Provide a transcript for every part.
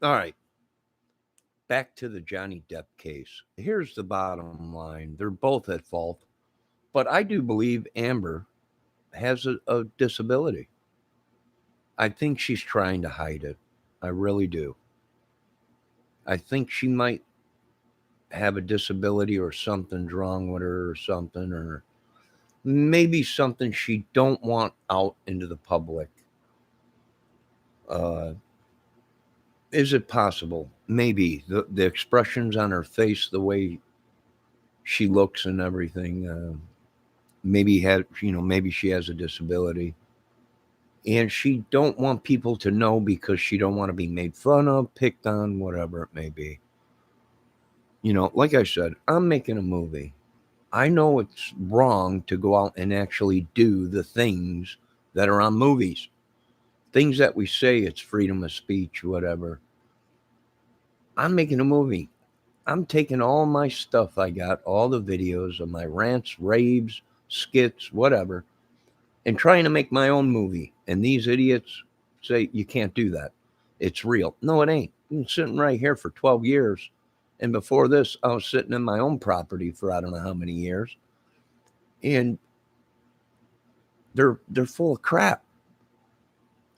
All right. Back to the Johnny Depp case. Here's the bottom line. They're both at fault, but I do believe Amber has a disability. I think she's trying to hide it. I really do. I think she might have a disability or something's wrong with her or something, or maybe something she don't want out into the public. Uh, is it possible? Maybe the expressions on her face, the way she looks and everything. Maybe she has a disability, and she don't want people to know because she don't want to be made fun of, picked on, whatever it may be. Like I said, I'm making a movie. I know it's wrong to go out and actually do the things that are on movies. Things that we say it's freedom of speech, whatever. I'm making a movie. I'm taking all my stuff I got, all the videos of my rants, raves, skits, whatever, and trying to make my own movie. And these idiots say you can't do that. It's real. No, it ain't. I've been sitting right here for 12 years. And before this, I was sitting in my own property for I don't know how many years. And they're full of crap.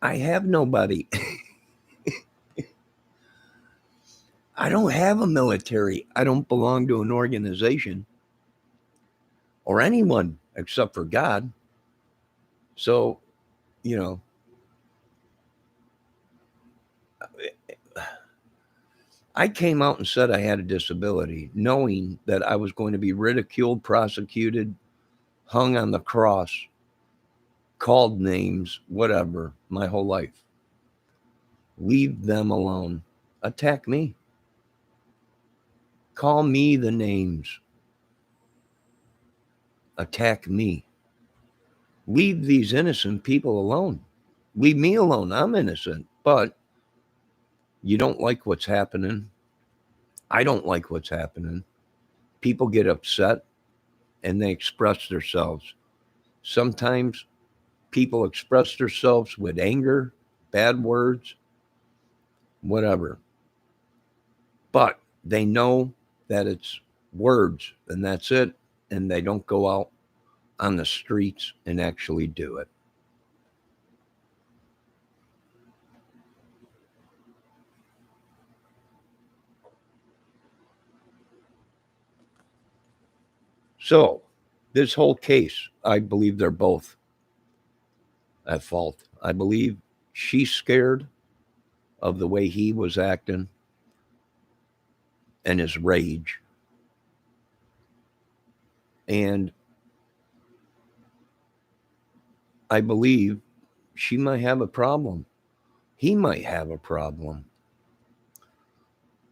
I have nobody. I don't have a military. I don't belong to an organization or anyone except for God. So, you know, I came out and said I had a disability, knowing that I was going to be ridiculed, prosecuted, hung on the cross, called names, whatever, my whole life. Leave them alone. Attack me. Call me the names. Attack me. Leave these innocent people alone. Leave me alone. I'm innocent. But you don't like what's happening. I don't like what's happening. People get upset and they express themselves. Sometimes people express themselves with anger, bad words, whatever. But they know that it's words and that's it. And they don't go out on the streets and actually do it. So, this whole case, I believe they're both at fault. I believe she's scared of the way he was acting and his rage. And I believe she might have a problem. He might have a problem.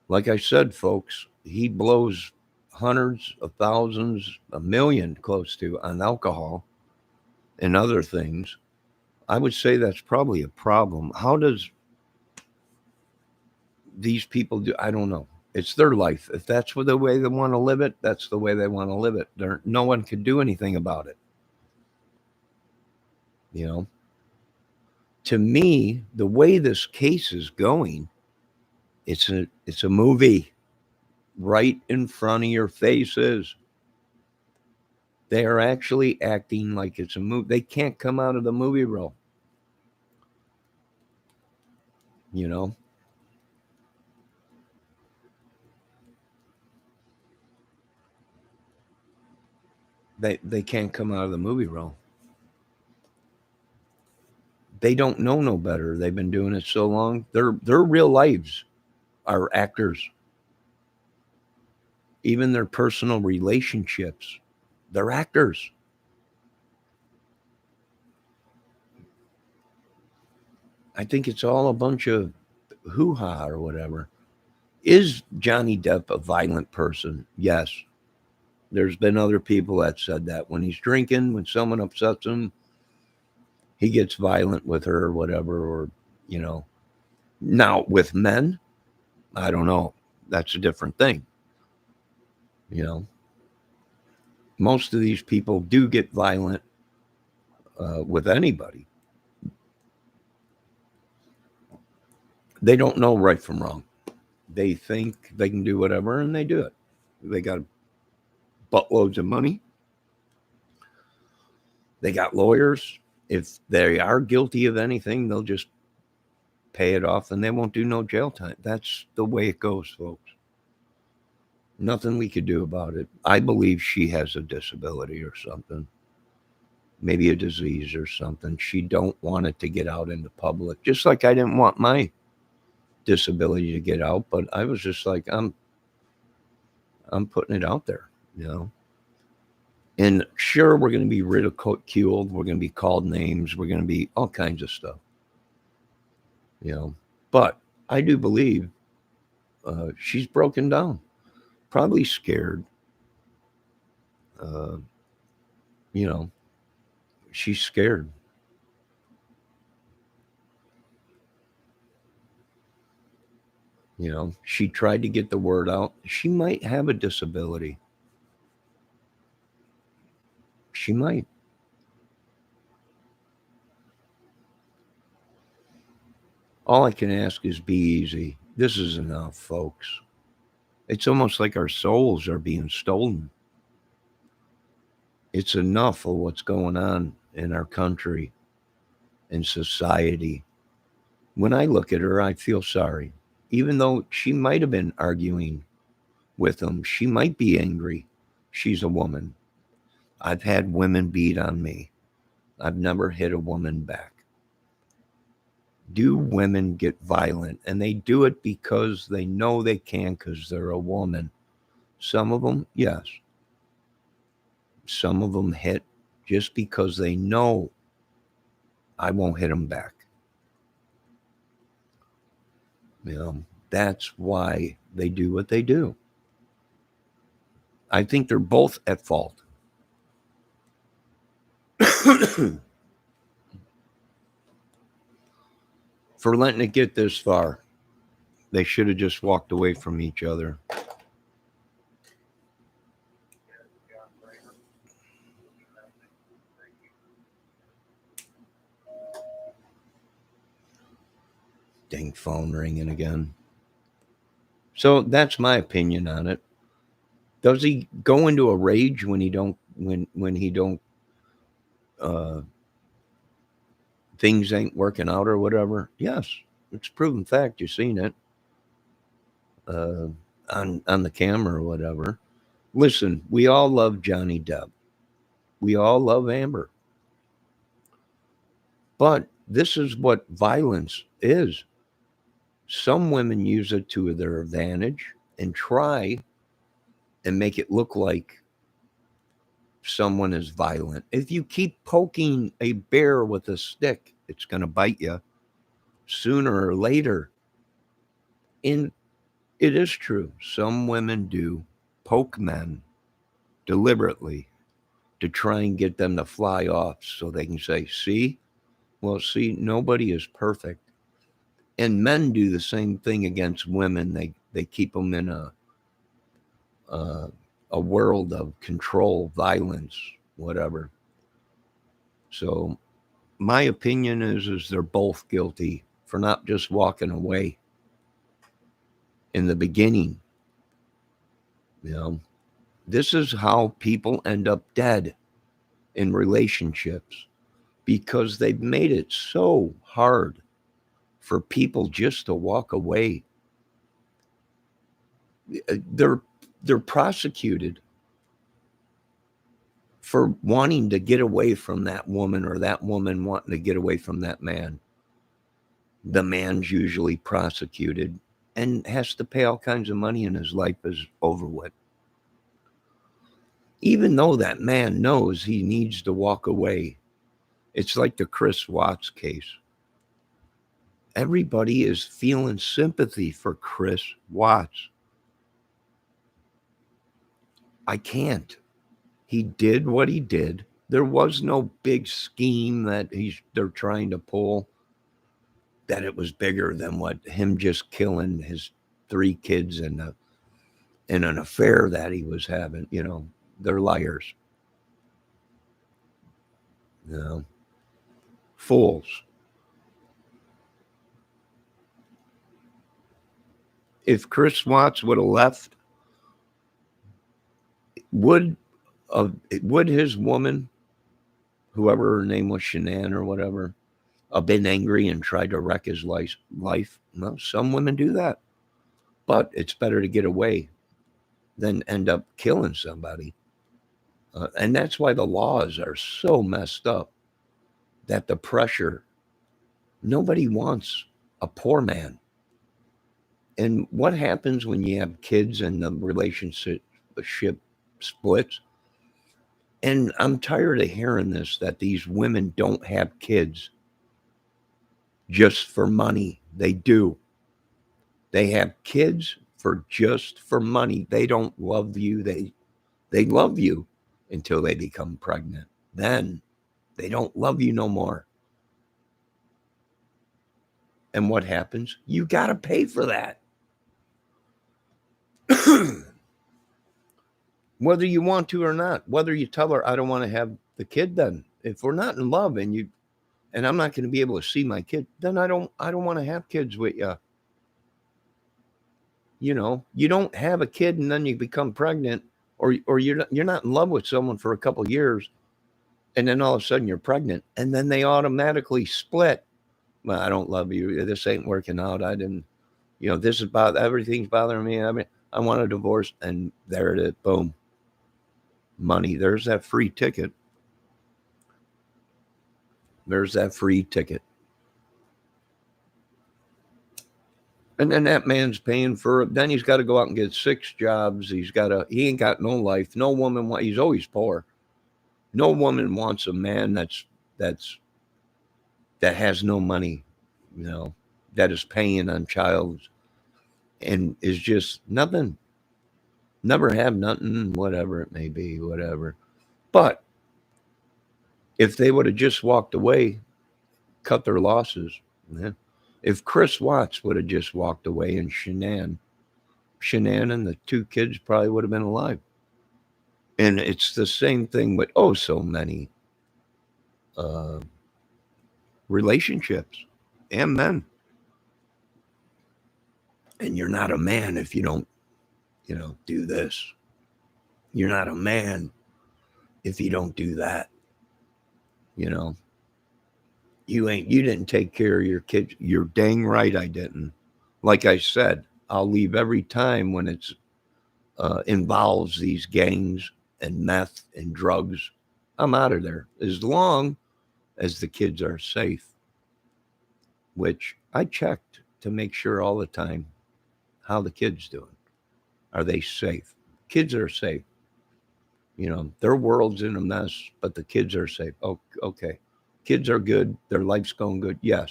Like I said, folks, he blows hundreds of thousands, a million close to on alcohol and other things. I would say that's probably a problem. How does these people do? I don't know. It's their life. If that's the way they want to live it, that's the way they want to live it. No one can do anything about it. You know, to me, the way this case is going, it's a movie right in front of your faces. They are actually acting like it's a movie. They can't come out of the movie role. You know, they can't come out of the movie role. They don't know no better. They've been doing it so long. Their real lives are actors. Even their personal relationships, they're actors. I think it's all a bunch of hoo ha or whatever. Is Johnny Depp a violent person? Yes. There's been other people that said that. When he's drinking, when someone upsets him, he gets violent with her or whatever, or, you know. Now, with men, I don't know. That's a different thing. You know, most of these people do get violent with anybody. They don't know right from wrong. They think they can do whatever, and they do it. They got buttloads of money. They got lawyers. If they are guilty of anything, they'll just pay it off and they won't do no jail time. That's the way it goes, folks. Nothing we could do about it. I believe she has a disability or something, maybe a disease or something. She don't want it to get out in the public, just like I didn't want my disability to get out, but I was just like, I'm putting it out there, you know. And sure, we're going to be ridiculed, we're going to be called names, we're going to be all kinds of stuff, you know. But I do believe she's broken down, probably scared. Uh, you know, she's scared. You know, she tried to get the word out. She might have a disability. She might. All I can ask is be easy. This is enough, folks. It's almost like our souls are being stolen. It's enough of what's going on in our country and society. When I look at her, I feel sorry. Even though she might have been arguing with him, she might be angry. She's a woman. I've had women beat on me. I've never hit a woman back. Do women get violent? And they do it because they know they can because they're a woman. Some of them, yes. Some of them hit just because they know I won't hit them back. You know, that's why they do what they do. I think they're both at fault. For letting it get this far. They should have just walked away from each other. Dang phone ringing again. So that's my opinion on it. Does he go into a rage when he don't when he don't uh, things ain't working out or whatever? Yes, it's proven fact. You've seen it uh, on the camera or whatever. Listen, we all love Johnny Depp. We all love Amber. But this is what violence is. Some women use it to their advantage and try and make it look like someone is violent. If you keep poking a bear with a stick, it's going to bite you sooner or later. And it is true. Some women do poke men deliberately to try and get them to fly off so they can say, see, well, see, nobody is perfect. And men do the same thing against women. They keep them in uh, a world of control, violence, whatever. So my opinion is they're both guilty for not just walking away in the beginning. You know, this is how people end up dead in relationships because they've made it so hard for people just to walk away. They're they're prosecuted for wanting to get away from that woman or that woman wanting to get away from that man. The man's usually prosecuted and has to pay all kinds of money and his life is over with. Even though that man knows he needs to walk away. It's like the Chris Watts case. Everybody is feeling sympathy for Chris Watts. I can't. He did what he did. There was no big scheme that they're trying to pull that it was bigger than what him just killing his 3 kids and in an affair that he was having. You know, they're liars. You know, fools. if Chris Watts would have left, would would his woman, whoever her name was, Shanann or whatever, have been angry and tried to wreck his life? Well, some women do that, but it's better to get away than end up killing somebody. And that's why the laws are so messed up. That the pressure, nobody wants a poor man. And what happens when you have kids and the relationship splits? And I'm tired of hearing this, that these women don't have kids just for money. They do. They have kids for money. They don't love you. They love you until they become pregnant. Then they don't love you no more. And what happens? You got to pay for that. Whether you want to or not, whether you tell her, I don't want to have the kid, then if we're not in love and I'm not going to be able to see my kid, then I don't want to have kids with you. You don't have a kid and then you become pregnant, or you're not in love with someone for a couple of years, and then all of a sudden you're pregnant, and then they automatically split. Well, I don't love you. This ain't working out. I didn't. This is everything's bothering me. I mean, I want a divorce, and there it is. Boom. Money. There's that free ticket. There's that free ticket. And then that man's paying for it. Then he's got to go out and get 6 jobs. He ain't got no life. No woman he's always poor. No woman wants a man that has no money, that is paying on child and is just nothing. Never have nothing, whatever it may be, whatever. But if they would have just walked away, cut their losses, yeah. If Chris Watts would have just walked away, and Shanann and the 2 kids probably would have been alive. And it's the same thing with so many relationships and men. And you're not a man if you don't, do this. You're not a man if you don't do that. You didn't take care of your kids. You're dang right I didn't. Like I said, I'll leave every time when it's involves these gangs and meth and drugs. I'm out of there as long as the kids are safe, which I checked to make sure all the time. How the kids doing? Are they safe? Kids are safe. Their world's in a mess, but the kids are safe. Oh, okay. Kids are good. Their life's going good. Yes.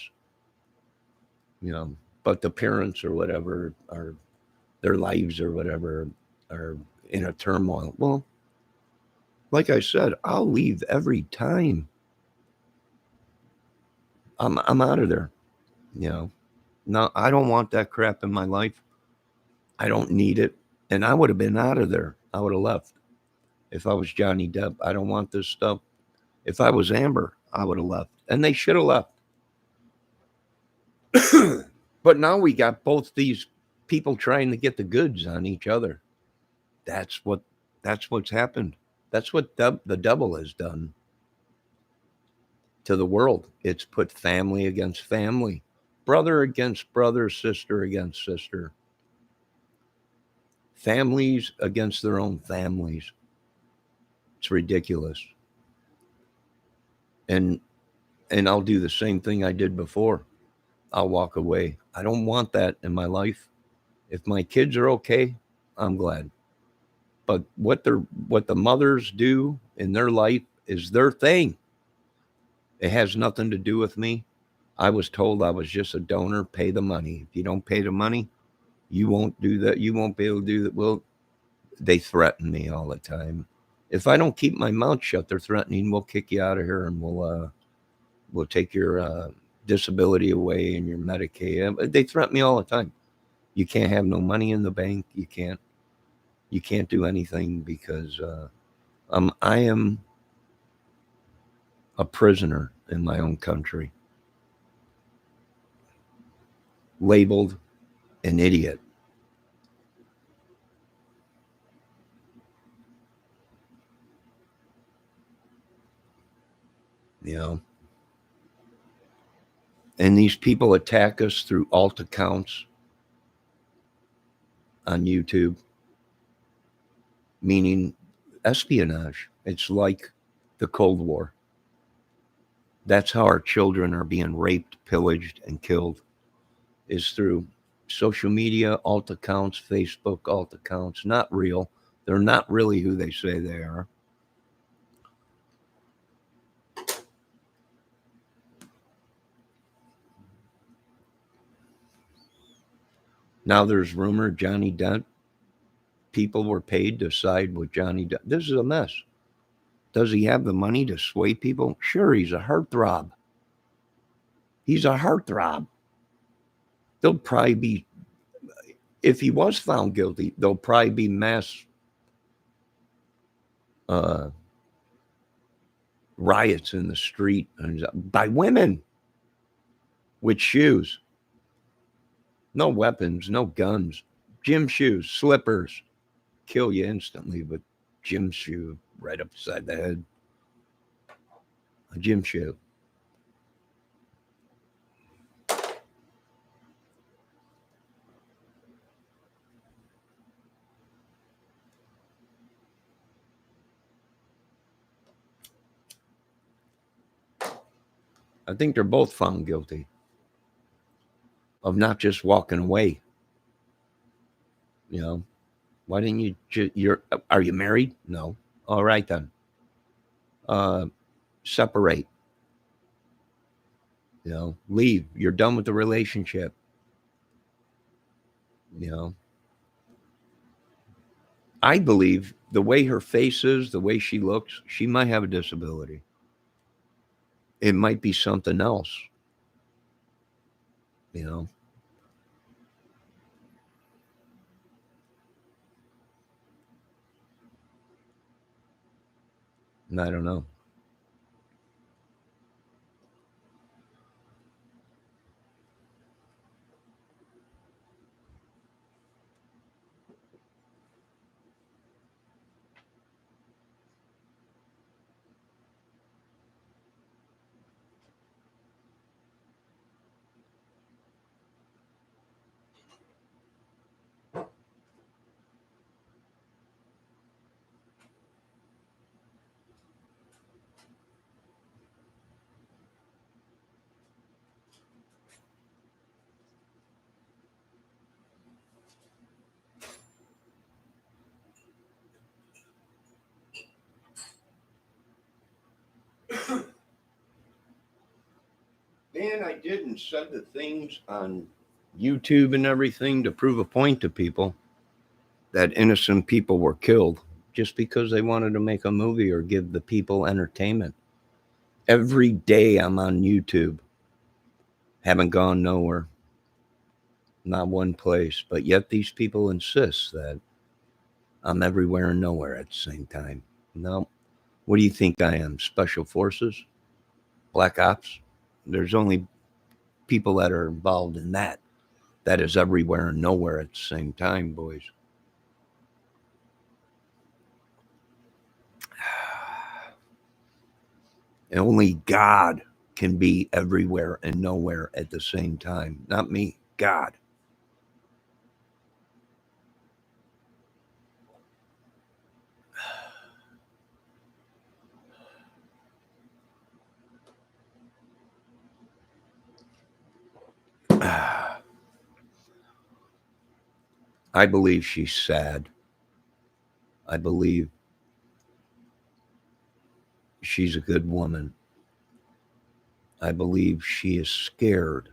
But the parents or whatever their lives or whatever are in a turmoil. Well, like I said, I'll leave every time. I'm out of there. No, I don't want that crap in my life. I don't need it. And I would have been out of there. I would have left. If I was Johnny Depp, I don't want this stuff. If I was Amber, I would have left. And they should have left. But now we got both these people trying to get the goods on each other. That's what's happened. That's what the devil has done to the world. It's put family against family, brother against brother, sister against sister, families against their own families. It's ridiculous. And I'll do the same thing I did before. I'll walk away. I don't want that in my life. If my kids are okay, I'm glad. But what the mothers do in their life is their thing. It has nothing to do with me. I was told I was just a donor. Pay the money. If you don't pay the money, you won't do that. You won't be able to do that. Well, they threaten me all the time. If I don't keep my mouth shut, they're threatening, we'll kick you out of here and we'll take your disability away and your Medicaid. They threaten me all the time. You can't have no money in the bank. You can't do anything because I am a prisoner in my own country, labeled an idiot. you know. And these people attack us through alt accounts on YouTube, meaning espionage. It's like the Cold War. That's how our children are being raped, pillaged, and killed, is through social media, alt accounts, Facebook alt accounts. Not real. They're not really who they say they are. Now there's rumor Johnny Depp, people were paid to side with Johnny Depp. This is a mess. Does he have the money to sway people? Sure, he's a heartthrob. He's a heartthrob. There'll probably be, if he was found guilty, there'll probably be mass uh, riots in the street by women with shoes. No weapons, no guns. Gym shoes, slippers. Kill you instantly with gym shoe right upside the head. A gym shoe. I think they're both found guilty of not just walking away. You know, why didn't are you married? No. All right then. Uh, separate. You know, leave. You're done with the relationship. You know, I believe the way her face is, the way she looks, she might have a disability. It might be something else. You know, I don't know. And I did and said the things on YouTube and everything to prove a point to people that innocent people were killed just because they wanted to make a movie or give the people entertainment. Every day I'm on YouTube, haven't gone nowhere, not one place, but yet these people insist that I'm everywhere and nowhere at the same time. No, what do you think I am? Special forces? Black ops? There's only people that are involved in that. That is everywhere and nowhere at the same time, boys. And only God can be everywhere and nowhere at the same time. Not me, God. I believe she's sad. I believe she's a good woman. I believe she is scared.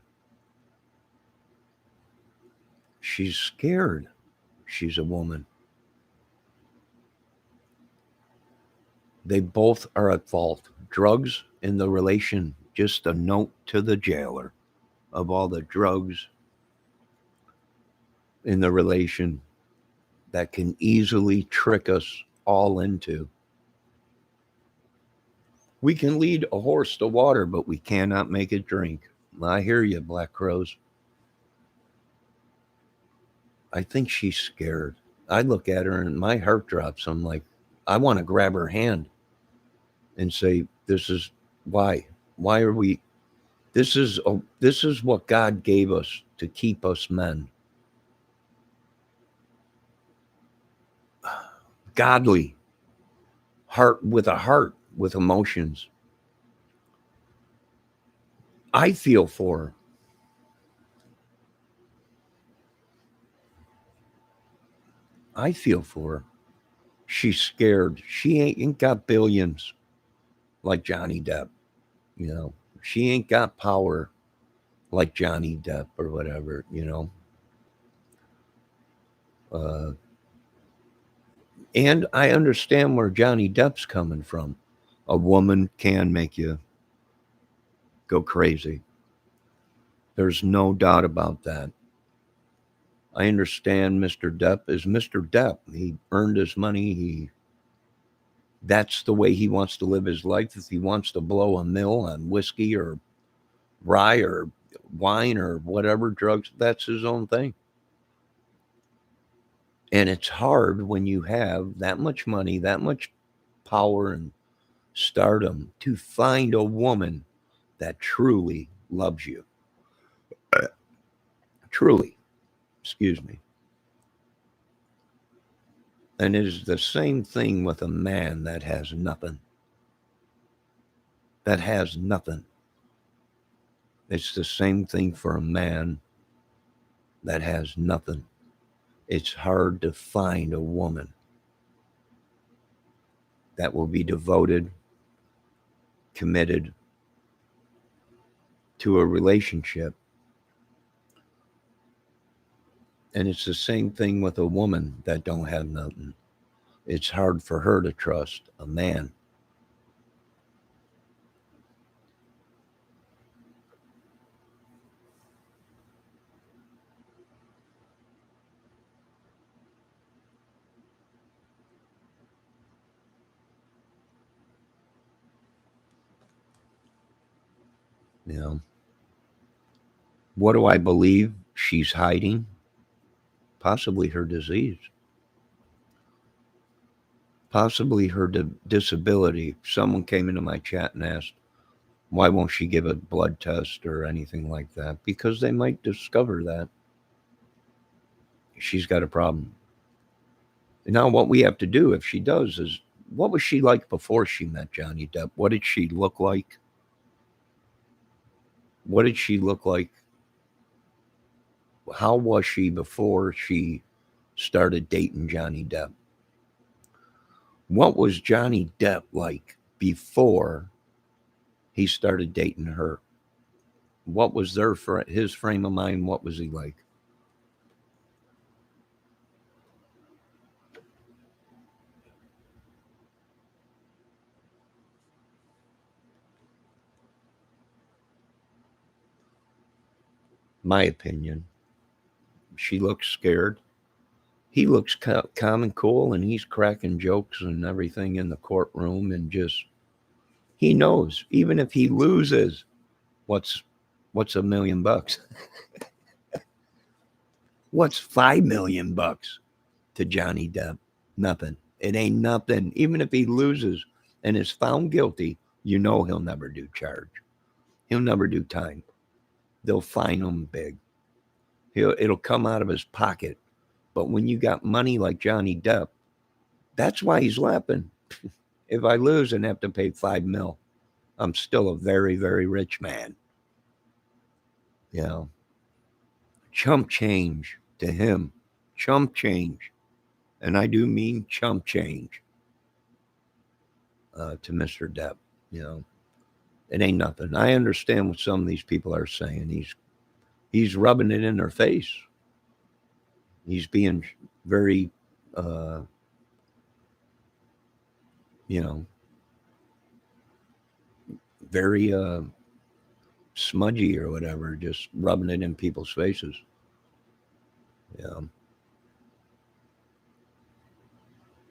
She's scared. She's a woman. They both are at fault. Drugs in the relation, just a note to the jailer of all the drugs in the relation that can easily trick us all into. We can lead a horse to water, but we cannot make it drink. I hear you, Black Crows. I think she's scared. I look at her and my heart drops. I'm like, I want to grab her hand and say, this is Why? Why are we? This is what God gave us to keep us men. Godly, heart, with emotions. I feel for her. I feel for her. She's scared. She ain't got billions like Johnny Depp. You know, she ain't got power like Johnny Depp or whatever. Uh, and I understand where Johnny Depp's coming from. A woman can make you go crazy. There's no doubt about that. I understand Mr. Depp is Mr. Depp. He earned his money. That's the way he wants to live his life. If he wants to blow a mill on whiskey or rye or wine or whatever drugs, that's his own thing. And it's hard when you have that much money, that much power and stardom to find a woman that truly loves you. Truly, excuse me. And it is the same thing with a man that has nothing. That has nothing. It's the same thing for a man that has nothing. It's hard to find a woman that will be devoted, committed to a relationship. And it's the same thing with a woman that don't have nothing. It's hard for her to trust a man. You know, what do I believe she's hiding? Possibly her disease, possibly her disability. Someone came into my chat and asked, why won't she give a blood test or anything like that? Because they might discover that she's got a problem. Now, what we have to do if she does is, what was she like before she met Johnny Depp? What did she look like? What did she look like? How was she before she started dating Johnny Depp? What was Johnny Depp like before he started dating her? What was his frame of mind? What was he like? My opinion. She looks scared. He looks calm and cool, and he's cracking jokes and everything in the courtroom, and just he knows even if he loses, what's $1 million? What's $5 million to Johnny Depp? Nothing. It ain't nothing. Even if he loses and is found guilty, he'll never do charge. He'll never do time. They'll fine him big. It'll come out of his pocket. But when you got money like Johnny Depp, that's why he's laughing. If I lose and have to pay $5 million, I'm still a very, very rich man. You know, chump change to him, chump change, and I do mean chump change to Mr. Depp. You know, it ain't nothing. I understand what some of these people are saying. He's rubbing it in their face. He's being very, uh, you know, very smudgy or whatever, just rubbing it in people's faces. Yeah.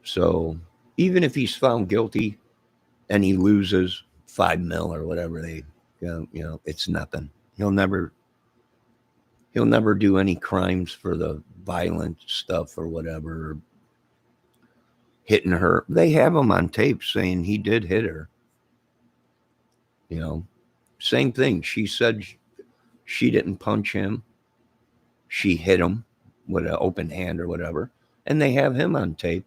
So even if he's found guilty and he loses $5 million or whatever it's nothing. He'll never do any crimes for the violent stuff or whatever, hitting her. They have him on tape saying he did hit her. You know, same thing. She said she didn't punch him. She hit him with an open hand or whatever. And they have him on tape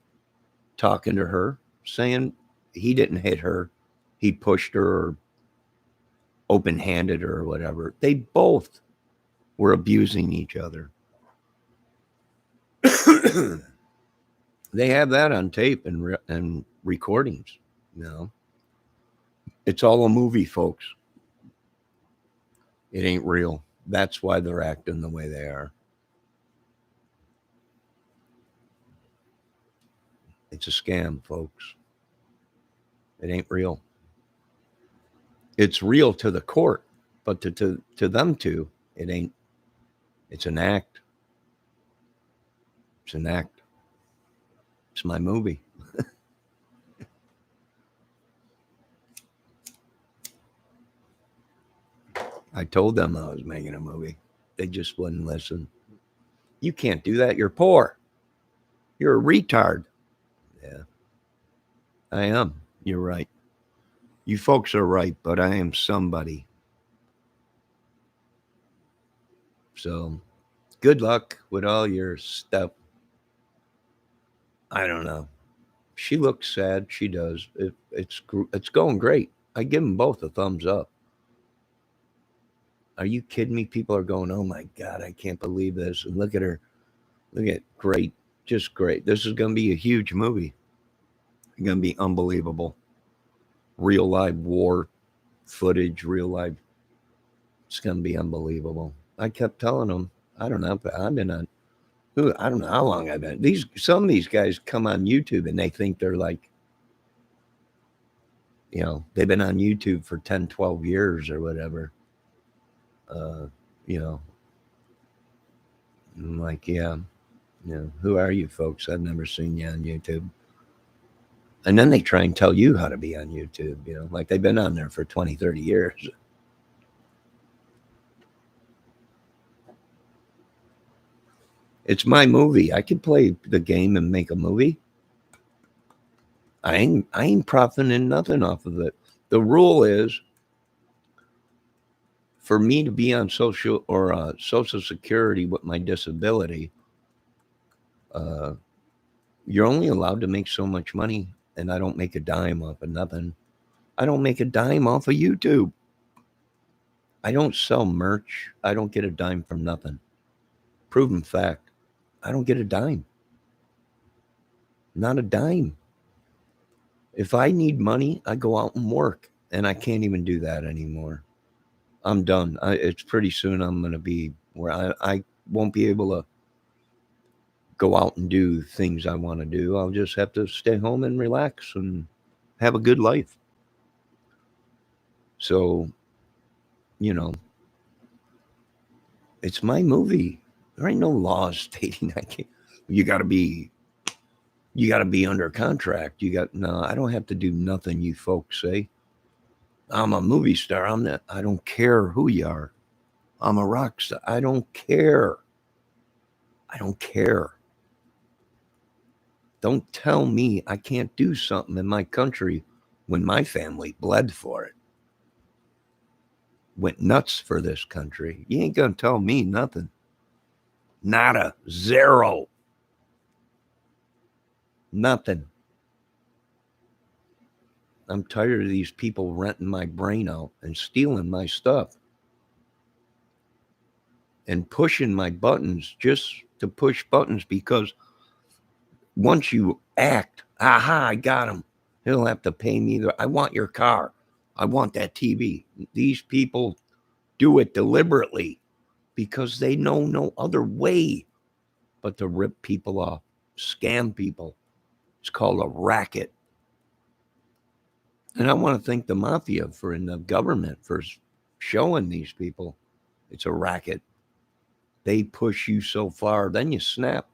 talking to her, saying he didn't hit her. He pushed her or open handed her or whatever. They both were abusing each other. They have that on tape and recordings. You know, it's all a movie, folks. It ain't real. That's why they're acting the way they are. It's a scam, folks. It ain't real. It's real to the court, but to them two, it ain't. It's an act. It's an act. It's my movie. I told them I was making a movie. They just wouldn't listen. You can't do that. You're poor. You're a retard. Yeah, I am. You're right. You folks are right, but I am somebody. So good luck with all your stuff. I don't know. She looks sad. She does. It's going great. I give them both a thumbs up. Are you kidding me? People are going, oh my God, I can't believe this. And look at her. Look at great. Just great. This is going to be a huge movie. It's going to be unbelievable. Real live war footage, real live. It's going to be unbelievable. I kept telling them, I don't know, but I've been on, I don't know how long I've been. Some of these guys come on YouTube and they think they're like, they've been on YouTube for 10, 12 years or whatever. You know, I'm like, yeah, who are you folks? I've never seen you on YouTube. And then they try and tell you how to be on YouTube, like they've been on there for 20, 30 years. It's my movie. I could play the game and make a movie. I ain't profiting nothing off of it. The rule is for me to be on Social Security with my disability, uh, you're only allowed to make so much money, and I don't make a dime off of nothing. I don't make a dime off of YouTube. I don't sell merch. I don't get a dime from nothing. Proven fact. I don't get a dime. Not a dime. If I need money, I go out and work, and I can't even do that anymore. I'm done. It's pretty soon I'm going to be where I won't be able to go out and do things I want to do. I'll just have to stay home and relax and have a good life. So, you know, it's my movie. There ain't no laws stating I can't. You got to be under contract. No, I don't have to do nothing you folks say. I'm a movie star. I don't care who you are. I'm a rock star. I don't care. I don't care. Don't tell me I can't do something in my country when my family bled for it. Went nuts for this country. You ain't going to tell me nothing. Nada. Zero. Nothing. I'm tired of these people renting my brain out and stealing my stuff and pushing my buttons just to push buttons because once you act, aha, I got him. He'll have to pay me. I want your car. I want that TV. These people do it deliberately because they know no other way but to rip people off, scam people. It's called a racket. And I want to thank the mafia and the government for showing these people it's a racket. They push you so far, then you snap.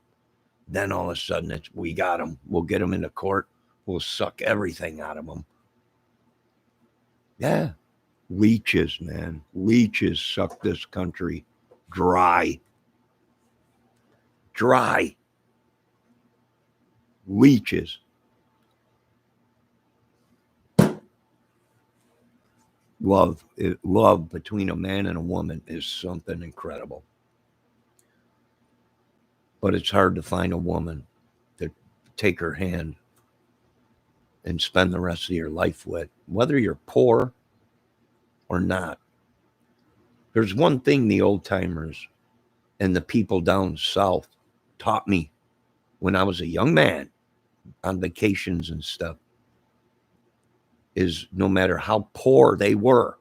Then all of a sudden we got them. We'll get them into court. We'll suck everything out of them. Yeah. Leeches, man. Leeches suck this country dry. Dry. Leeches. love between a man and a woman is something incredible. But it's hard to find a woman to take her hand and spend the rest of your life with, whether you're poor or not. There's one thing the old timers and the people down south taught me when I was a young man on vacations and stuff is no matter how poor they were,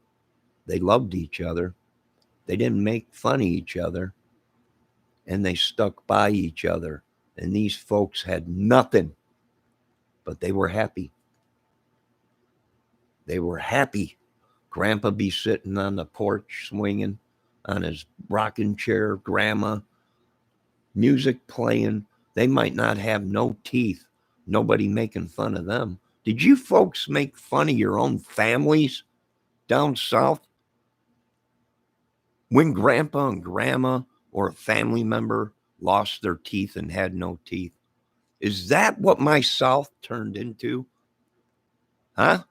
they loved each other. They didn't make fun of each other and they stuck by each other. And these folks had nothing, but they were happy. They were happy. Grandpa be sitting on the porch swinging on his rocking chair, grandma, music playing. They might not have no teeth, nobody making fun of them. Did you folks make fun of your own families down south? When grandpa and grandma or a family member lost their teeth and had no teeth? Is that what my South turned into? Huh?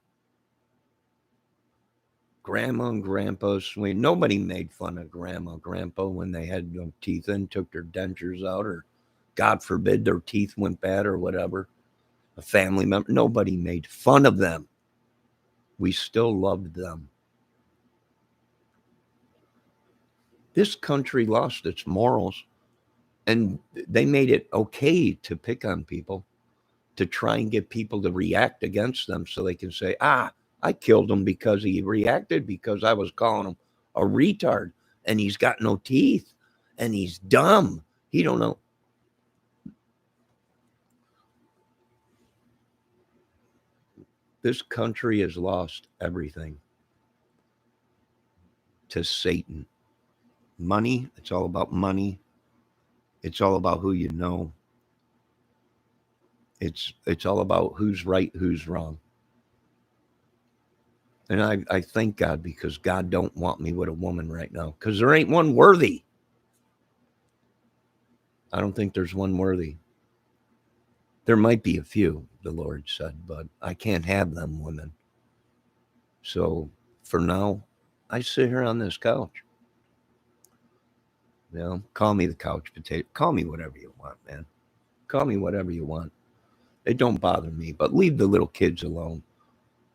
Grandma and grandpa swing. Nobody made fun of grandma, grandpa when they had no teeth and took their dentures out, or God forbid their teeth went bad or whatever. A family member, nobody made fun of them. We still loved them. This country lost its morals and they made it okay to pick on people, to try and get people to react against them so they can say, I killed him because he reacted because I was calling him a retard and he's got no teeth and he's dumb. He don't know. This country has lost everything to Satan. Money, it's all about money. It's all about who you know. It's all about who's right, who's wrong. And I thank God because God don't want me with a woman right now because there ain't one worthy. I don't think there's one worthy. There might be a few, the Lord said, but I can't have them women. So for now, I sit here on this couch. You know, call me the couch potato. Call me whatever you want, man. Call me whatever you want. It don't bother me, but leave the little kids alone.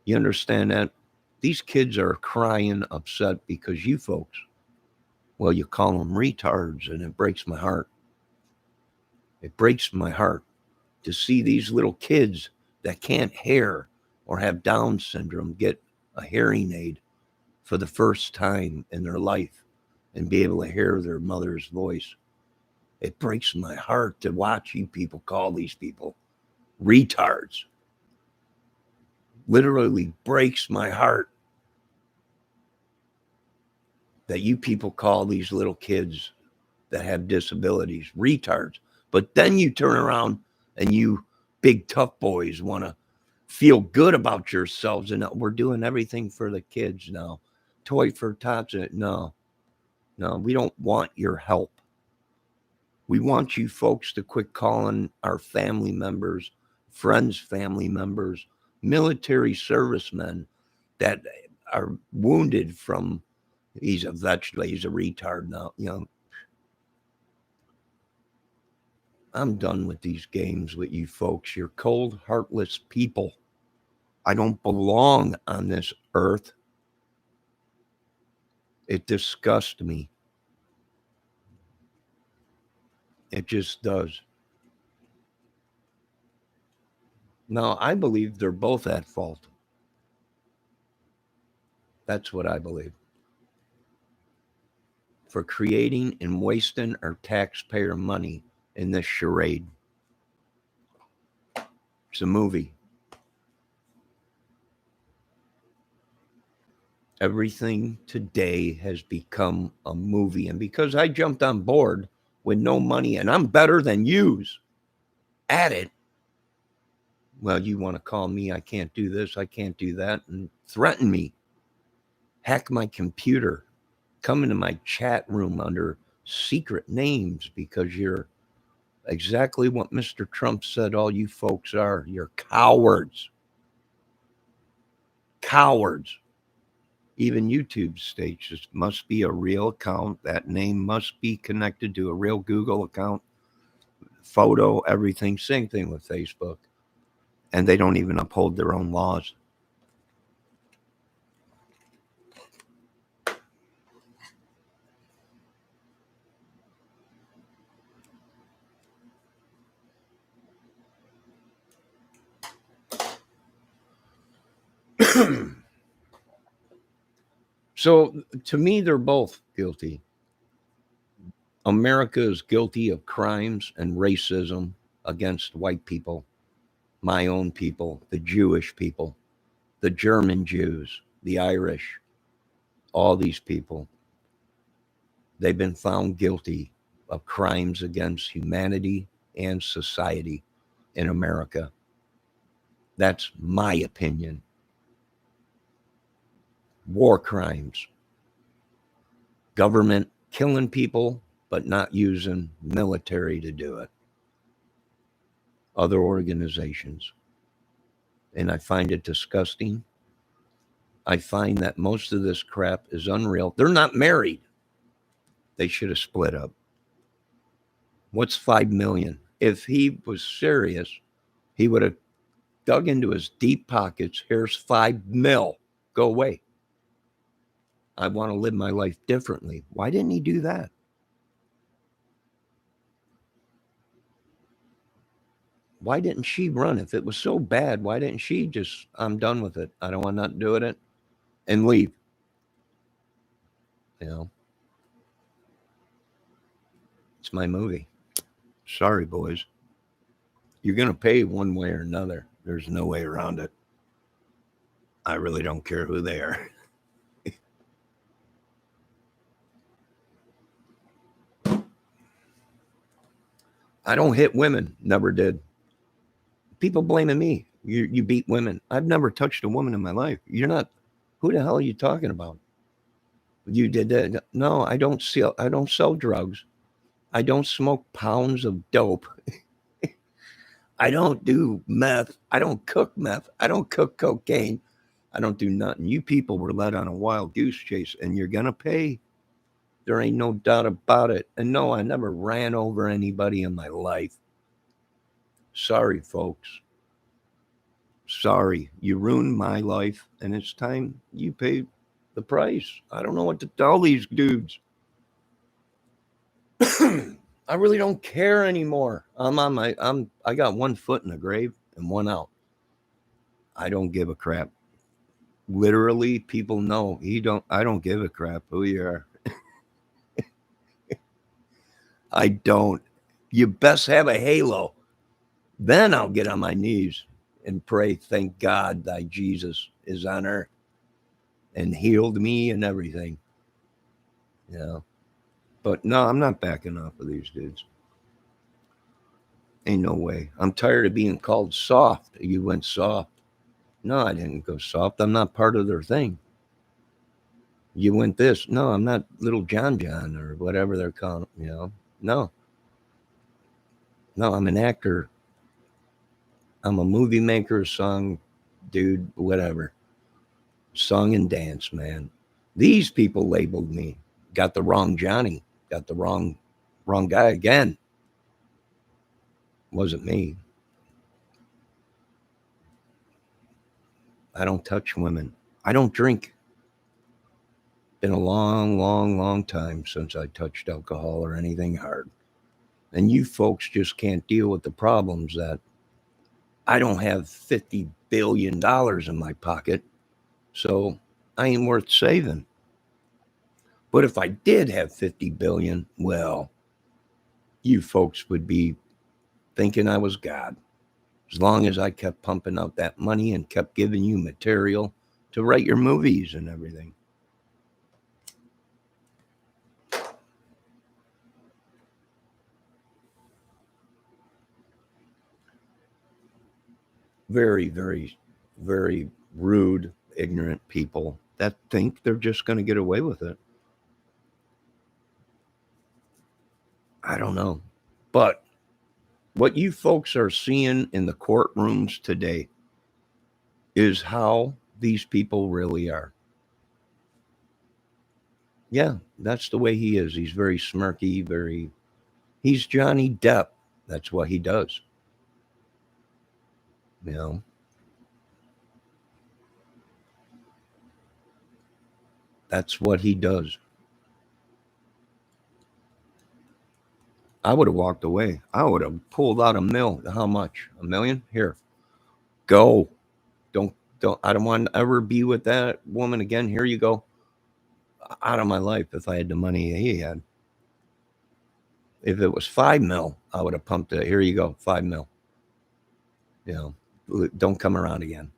You understand that? These kids are crying, upset because you folks, well, you call them retards, and it breaks my heart. It breaks my heart to see these little kids that can't hear or have Down syndrome get a hearing aid for the first time in their life and be able to hear their mother's voice. It breaks my heart to watch you people call these people retards. Literally breaks my heart that you people call these little kids that have disabilities retards. But then you turn around and you big tough boys want to feel good about yourselves and we're doing everything for the kids now. Toy for tots. No, we don't want your help. We want you folks to quit calling our family members, friends' family members, military servicemen that are wounded from he's a vegetable, he's a retard now. You know, I'm done with these games with you folks. You're cold, heartless people. I don't belong on this earth. It disgusts me. It just does. Now, I believe they're both at fault. That's what I believe. For creating and wasting our taxpayer money in this charade. It's a movie. Everything today has become a movie. And because I jumped on board with no money and I'm better than yous at it, well, you want to call me, I can't do this, I can't do that, and threaten me. Hack my computer. Come into my chat room under secret names because you're exactly what Mr. Trump said all you folks are. You're cowards. Cowards. Even YouTube states it must be a real account. That name must be connected to a real Google account. Photo, everything. Same thing with Facebook. And they don't even uphold their own laws. So to me, they're both guilty. America is guilty of crimes and racism against white people, my own people, the Jewish people, the German Jews, the Irish, all these people. They've been found guilty of crimes against humanity and society in America. That's my opinion. War crimes, government killing people, but not using military to do it. Other organizations. And I find it disgusting. I find that most of this crap is unreal. They're not married. They should have split up. What's 5 million? If he was serious, he would have dug into his deep pockets. Here's 5 mil. Go away. I want to live my life differently. Why didn't he do that? Why didn't she run? If it was so bad, why didn't she just, I'm done with it. I don't want nothing to do with it, and leave? You know, it's my movie. Sorry, boys. You're going to pay one way or another. There's no way around it. I really don't care who they are. I don't hit women. Never did. People blaming me. You beat women. I've never touched a woman in my life. You're not. Who the hell are you talking about? You did that? No, I don't sell. I don't sell drugs. I don't smoke pounds of dope. I don't do meth. I don't cook meth. I don't cook cocaine. I don't do nothing. You people were led on a wild goose chase, and you're gonna pay. There ain't no doubt about it. And no, I never ran over anybody in my life. Sorry, folks. Sorry. You ruined my life, and it's time you pay the price. I don't know what to tell these dudes. I really don't care anymore. I got one foot in the grave and one out. I don't give a crap. Literally, people know I don't give a crap who you are. I don't. You best have a halo. Then I'll get on my knees and pray, thank God thy Jesus is on earth and healed me and everything. You know. But no, I'm not backing off of these dudes. Ain't no way. I'm tired of being called soft. You went soft. No, I didn't go soft. I'm not part of their thing. You went this. No, I'm not little John John or whatever they're calling, you know. No. No, I'm an actor. I'm a movie maker, song dude, whatever. Song and dance, man. These people labeled me. Got the wrong Johnny. Got the wrong guy again. Wasn't me. I don't touch women. I don't drink. Been a long, long, long time since I touched alcohol or anything hard. And you folks just can't deal with the problems that I don't have $50 billion in my pocket. So I ain't worth saving. But if I did have 50 billion, well, you folks would be thinking I was God. As long as I kept pumping out that money and kept giving you material to write your movies and everything. Very, very, very rude, ignorant people that think they're just going to get away with it. I don't know. But what you folks are seeing in the courtrooms today is how these people really are. Yeah, that's the way he is. He's very smirky, he's Johnny Depp. That's what he does. You know, that's what he does. I would have walked away. I would have pulled out a mill. How much? A million? Here, go. Don't. I don't want to ever be with that woman again. Here you go. Out of my life. If I had the money he had. If it was 5 mil, I would have pumped it. Here you go, 5 mil. You know, don't come around again.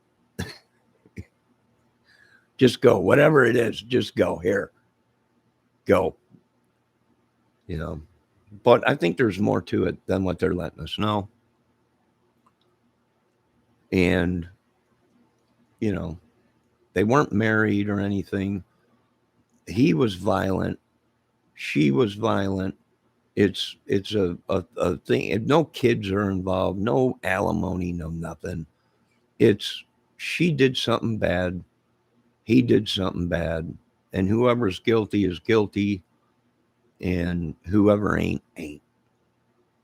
Just go. Whatever it is, just go. Here, go. You know. But I think there's more to it than what they're letting us know. And, you know, they weren't married or anything. He was violent. She was violent. It's a thing. No kids are involved. No alimony. No nothing. It's she did something bad. He did something bad, and whoever's guilty is guilty, and whoever ain't. You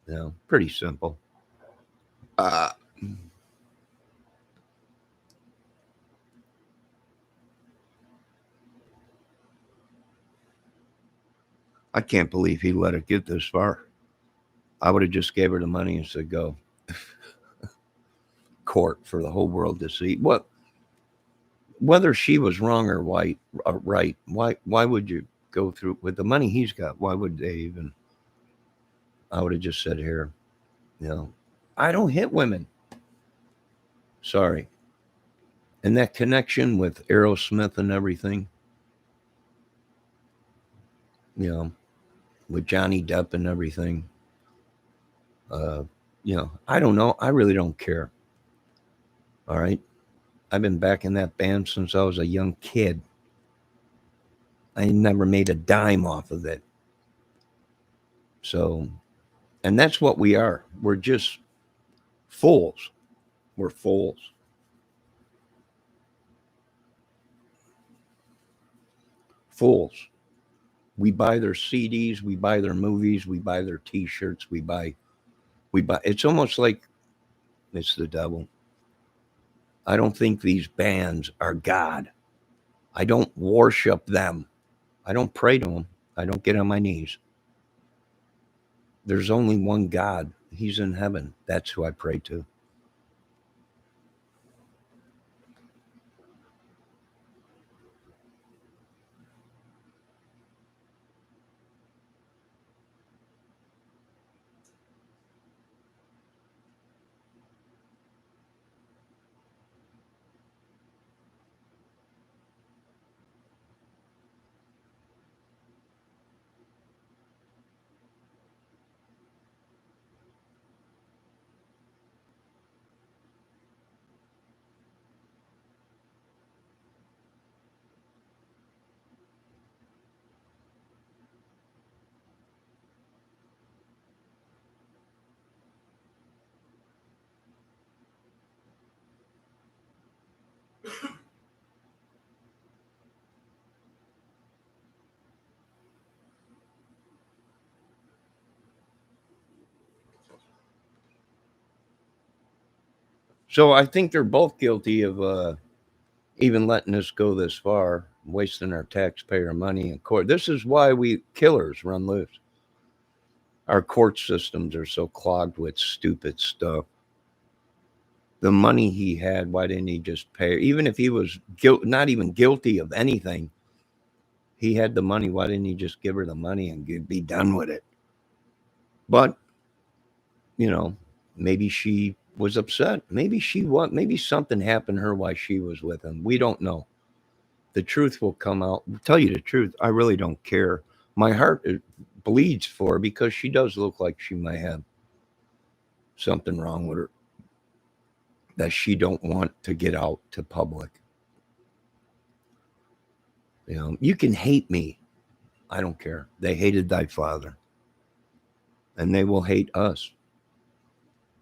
know, pretty simple. Uh, I can't believe he let it get this far. I would have just gave her the money and said, "Go court for the whole world to see." What whether she was wrong or right? Why would you go through with the money he's got? Why would they even? I would have just said, "Here, you know, I don't hit women. Sorry." And that connection with Aerosmith and everything, you know, with Johnny Depp and everything. Uh, I don't know. I really don't care. All right. I've been back in that band since I was a young kid. I never made a dime off of it. So, and that's what we are. We're just fools. We're fools. Fools. We buy their CDs, we buy their movies, we buy their t-shirts, we buy it's almost like it's the devil. I don't think these bands are God. I don't worship them. I don't pray to them. I don't get on my knees. There's only one God. He's in heaven. That's who I pray to. So I think they're both guilty of even letting us go this far, wasting our taxpayer money in court. This is why we killers run loose. Our court systems are so clogged with stupid stuff. The money he had, why didn't he just pay? Even if he was not even guilty of anything, he had the money. Why didn't he just give her the money and be done with it? But you know, maybe she was upset. Maybe she was. Maybe something happened to her while she was with him. We don't know. The truth will come out. I'll tell you the truth. I really don't care. My heart bleeds for her because she does look like she might have something wrong with her that she don't want to get out to public. You can hate me. I don't care. They hated thy father, and they will hate us.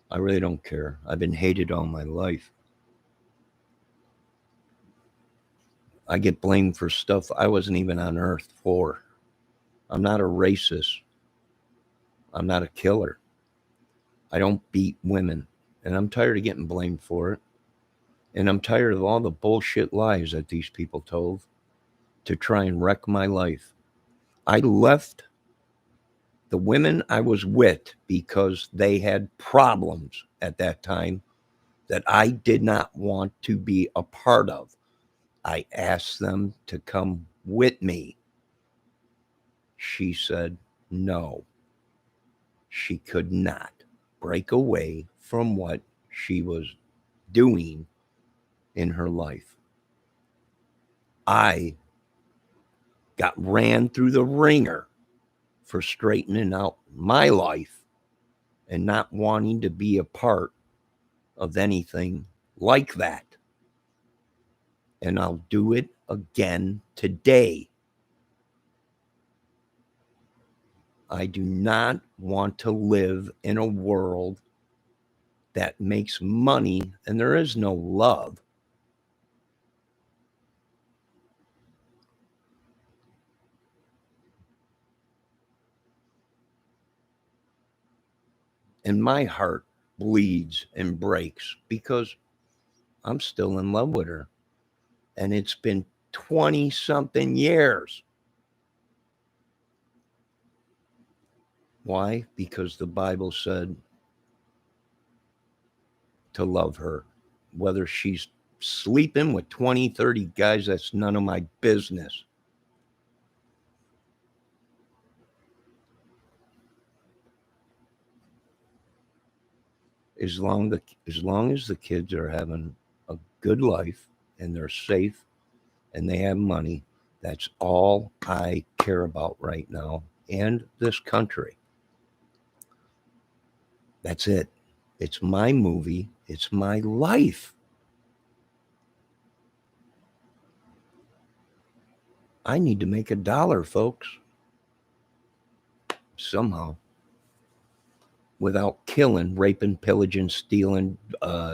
I really don't care. I've been hated all my life. I get blamed for stuff I wasn't even on earth for. I'm not a racist. I'm not a killer. I don't beat women. And I'm tired of getting blamed for it. And I'm tired of all the bullshit lies that these people told to try and wreck my life. I left the women I was with because they had problems at that time that I did not want to be a part of. I asked them to come with me. She said no. She could not break away from what she was doing in her life. I got ran through the ringer for straightening out my life and not wanting to be a part of anything like that. And I'll do it again today. I do not want to live in a world that makes money and there is no love. And my heart bleeds and breaks because I'm still in love with her. And it's been 20 something years. Why? Because the Bible said to love her. Whether she's sleeping with 20, 30 guys, that's none of my business. As long as the kids are having a good life and they're safe and they have money, that's all I care about right now and this country. That's it. It's my movie. It's my life. I need to make $1, folks, somehow, without killing, raping, pillaging, stealing,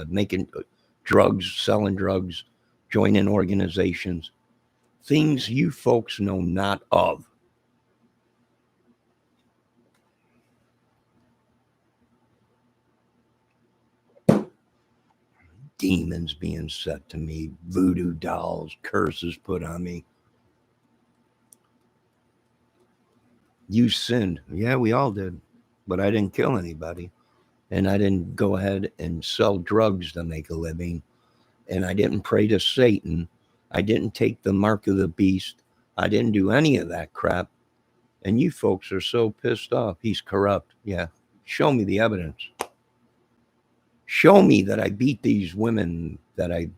making drugs, selling drugs, joining organizations, things you folks know not of. Demons being set to me, voodoo dolls, curses put on me. You sinned. Yeah, we all did. But I didn't kill anybody. And I didn't go ahead and sell drugs to make a living. And I didn't pray to Satan. I didn't take the mark of the beast. I didn't do any of that crap. And you folks are so pissed off. He's corrupt. Yeah. Show me the evidence. Show me that I beat these women, that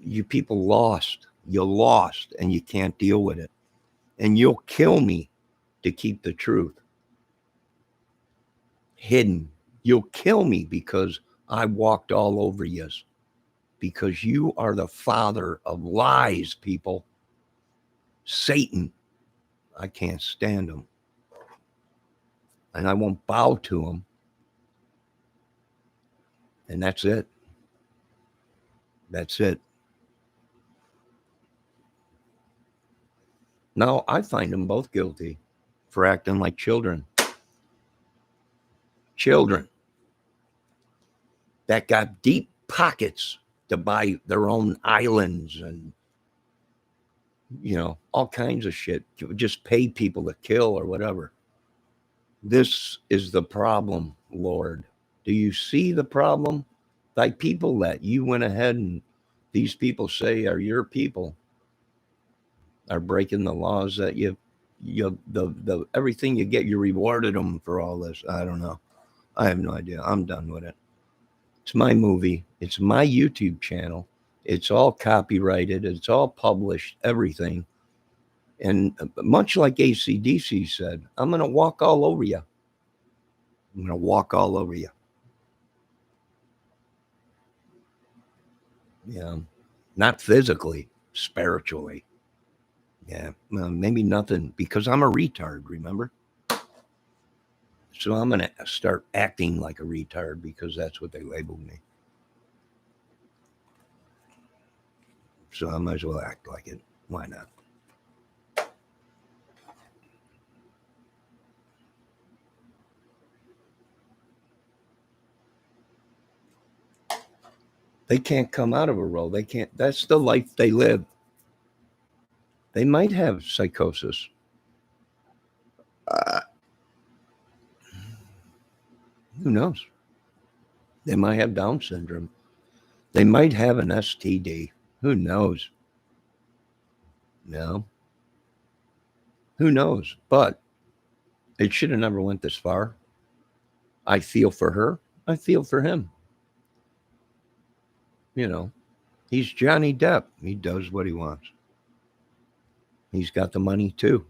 you people lost. You lost and you can't deal with it. And you'll kill me to keep the truth hidden. You'll kill me because I walked all over you. Because you are the father of lies, people. Satan. I can't stand him. And I won't bow to him. And that's it. That's it. Now, I find them both guilty for acting like children. Children that got deep pockets to buy their own islands and, all kinds of shit. Just pay people to kill or whatever. This is the problem, Lord. Do you see the problem? Thy people that you went ahead and these people say are your people are breaking the laws that the everything you get, you rewarded them for all this. I don't know. I have no idea. I'm done with it. It's my movie. It's my YouTube channel. It's all copyrighted. It's all published, everything. And much like ACDC said, I'm going to walk all over you. I'm going to walk all over you. Yeah. Not physically, spiritually. Yeah. Well, maybe nothing because I'm a retard, remember? So I'm going to start acting like a retard because that's what they labeled me. so I might as well act like it. Why not? They can't come out of a role. They can't. That's the life they live. They might have psychosis. Uh, who knows? They might have Down syndrome. They might have an STD. Who knows? No. Who knows? But it should have never went this far. I feel for her. I feel for him. You know, he's Johnny Depp. He does what he wants. He's got the money too.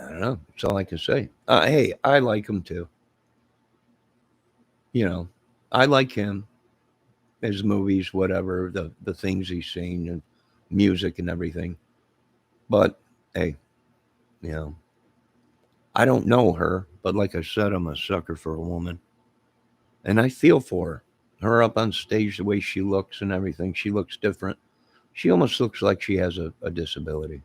I don't know. That's all I can say. Hey, I like him too. You know, I like him, his movies, whatever, the things he's seen and music and everything. But hey, you know, I don't know her, but like I said, I'm a sucker for a woman. And I feel for her. Her up on stage, the way she looks and everything, she looks different. She almost looks like she has a disability.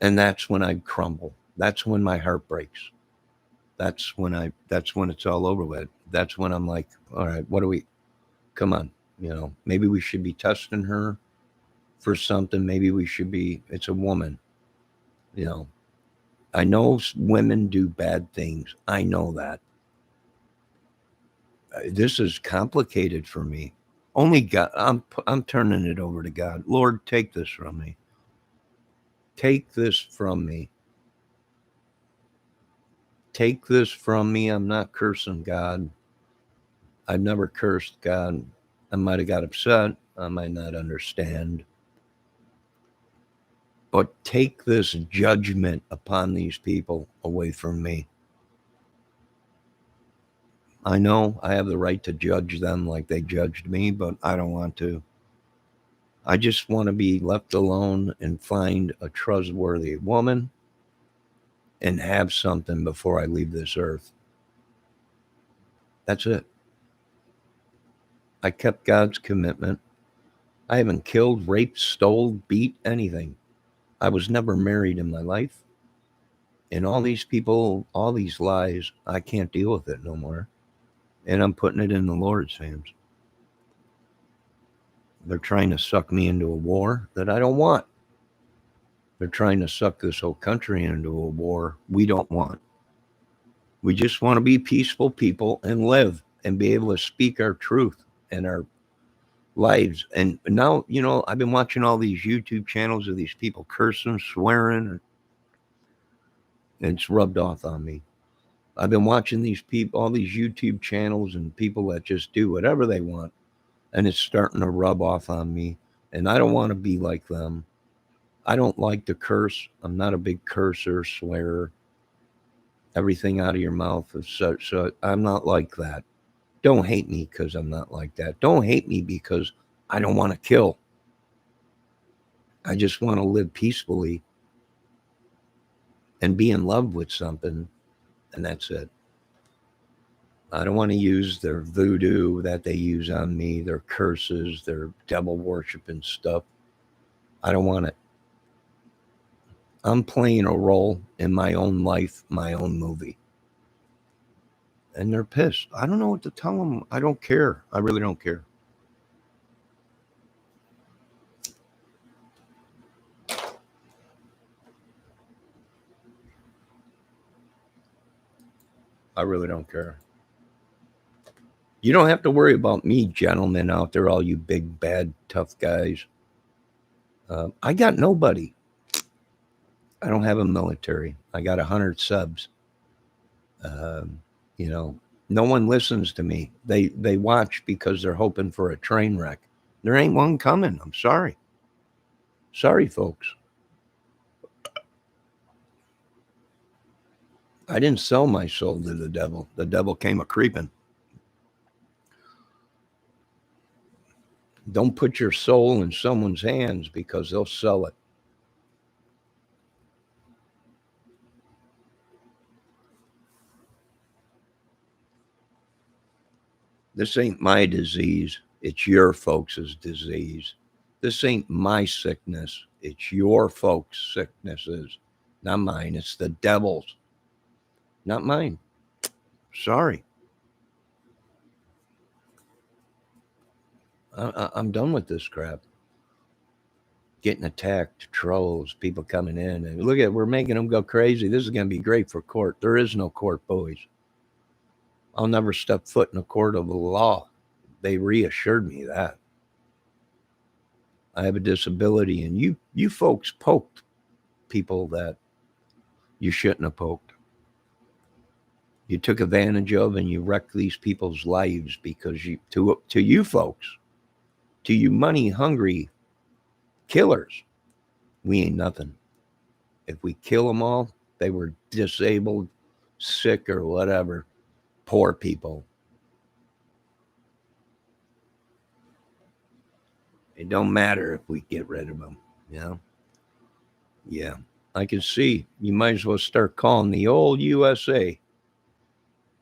And that's when I crumble. That's when my heart breaks. That's when it's all over with. That's when I'm like, all right, what do we come on, maybe we should be testing her for something. Maybe we should be, it's a woman, you know. I know women do bad things. I know that. This is complicated for me. Only God, I'm turning it over to God. Lord, take this from me. Take this from me. Take this from me. I'm not cursing God. I've never cursed God. I might have got upset. I might not understand. But take this judgment upon these people away from me. I know I have the right to judge them like they judged me, but I don't want to. I just want to be left alone and find a trustworthy woman and have something before I leave this earth. That's it. I kept God's commitment. I haven't killed, raped, stole, beat anything. I was never married in my life. And all these people, all these lies, I can't deal with it no more. And I'm putting it in the Lord's hands. They're trying to suck me into a war that I don't want. They're trying to suck this whole country into a war we don't want. We just want to be peaceful people and live and be able to speak our truth and our lives. And now, I've been watching all these YouTube channels of these people cursing, swearing, and it's rubbed off on me. I've been watching these people, all these YouTube channels and people that just do whatever they want, and it's starting to rub off on me. And I don't want to be like them. I don't like to curse. I'm not a big cursor, swearer. Everything out of your mouth is such. So I'm not like that. Don't hate me because I'm not like that. Don't hate me because I don't want to kill. I just want to live peacefully and be in love with something, and that's it. I don't want to use their voodoo that they use on me, their curses, their devil worshiping stuff. I don't want it. I'm playing a role in my own life, my own movie. And they're pissed. I don't know what to tell them. I don't care. I really don't care. I really don't care. You don't have to worry about me, gentlemen out there, all you big, bad, tough guys. I got nobody. I don't have a military. I got 100 subs. Um, you know, no one listens to me. They watch because they're hoping for a train wreck. There ain't one coming. I'm sorry. Sorry, folks. I didn't sell my soul to the devil. The devil came a creeping. Don't put your soul in someone's hands because they'll sell it. This ain't my disease. It's your folks' disease. This ain't my sickness. It's your folks' sicknesses. Not mine. It's the devil's. Not mine. Sorry. I'm done with this crap. Getting attacked, trolls, people coming in. And look at, we're making them go crazy. This is going to be great for court. There is no court, boys. I'll never step foot in a court of the law. They reassured me that. I have a disability, and you folks poked people that you shouldn't have poked. You took advantage of, and you wrecked these people's lives because to you folks, to you money hungry killers, we ain't nothing. If we kill them all, they were disabled, sick, or whatever. Poor people. It don't matter if we get rid of them, you know? Yeah. I can see. You might as well start calling the old USA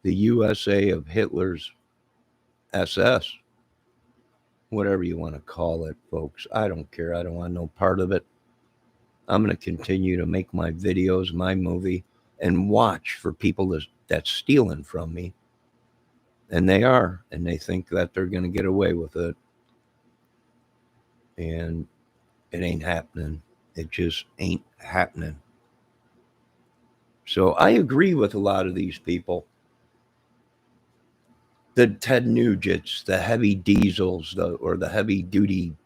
the USA of Hitler's SS. Whatever you want to call it, folks. I don't care. I don't want no part of it. I'm going to continue to make my videos, my movie, and watch for people that's stealing from me. And they are. And they think that they're going to get away with it. And it ain't happening. It just ain't happening. So I agree with a lot of these people. The Ted Nugents, the heavy diesels, or the heavy duty,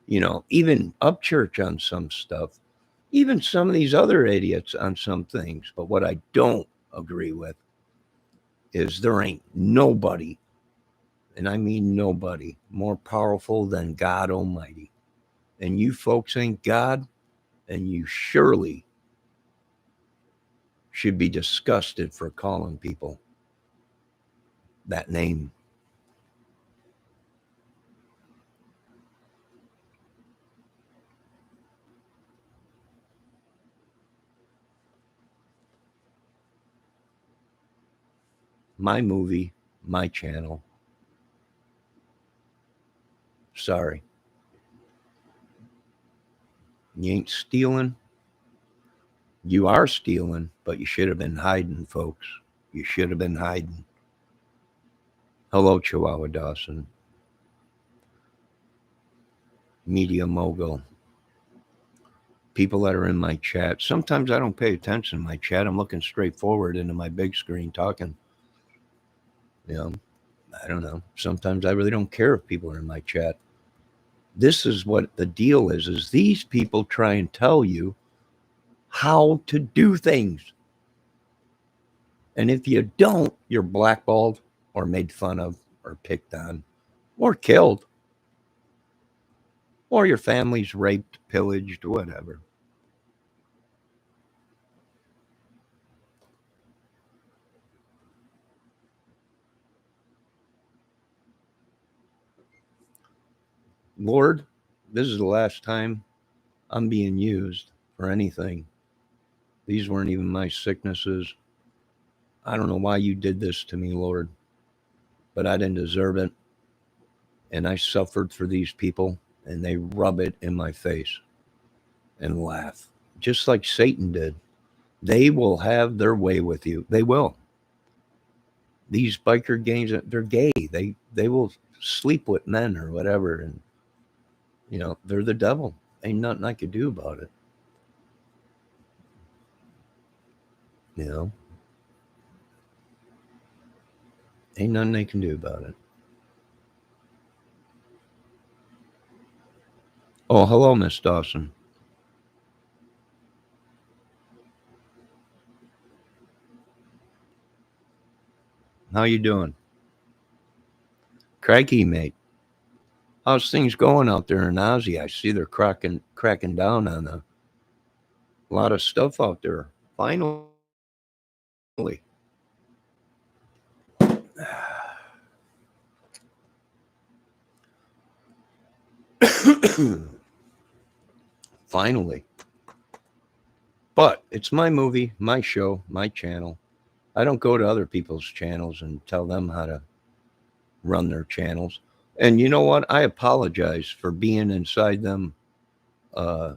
even Upchurch on some stuff, even some of these other idiots on some things. But what I don't agree with is there ain't nobody, and I mean nobody, more powerful than God Almighty. And you folks ain't God, and you surely should be disgusted for calling people that name. My movie, my channel. Sorry. You ain't stealing. You are stealing, but you should have been hiding, folks. You should have been hiding. Hello, Chihuahua Dawson. Media mogul. People that are in my chat. Sometimes I don't pay attention to my chat. I'm looking straight forward into my big screen talking. I don't know. Sometimes I really don't care if people are in my chat. This is what the deal is these people try and tell you how to do things. And if you don't, you're blackballed or made fun of or picked on or killed. Or your family's raped, pillaged, whatever. Lord, this is the last time I'm being used for anything. These weren't even my sicknesses. I don't know why you did this to me, Lord, but I didn't deserve it. And I suffered for these people, and they rub it in my face and laugh, just like Satan did. They will have their way with you. They will. These biker gangs, they're gay. They will sleep with men or whatever, and they're the devil. Ain't nothing I could do about it. Ain't nothing they can do about it. Oh, hello, Miss Dawson. How you doing? Crikey, mate. How's things going out there in Aussie? I see they're cracking down on a lot of stuff out there. Finally. Finally. But it's my movie, my show, my channel. I don't go to other people's channels and tell them how to run their channels. And you know what? I apologize for being inside them uh,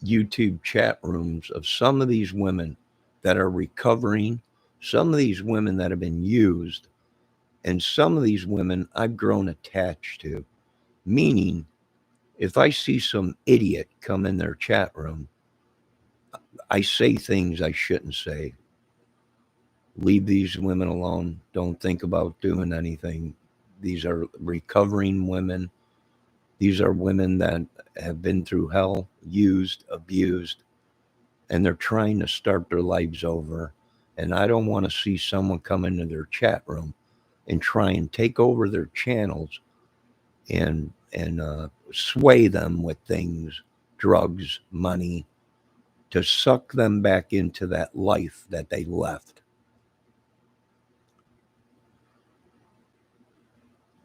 YouTube chat rooms of some of these women that are recovering, some of these women that have been used, and some of these women I've grown attached to. Meaning, if I see some idiot come in their chat room, I say things I shouldn't say. Leave these women alone. Don't think about doing anything. These are recovering women. These are women that have been through hell, used, abused, and they're trying to start their lives over. And I don't want to see someone come into their chat room and try and take over their channels and sway them with things, drugs, money, to suck them back into that life that they left.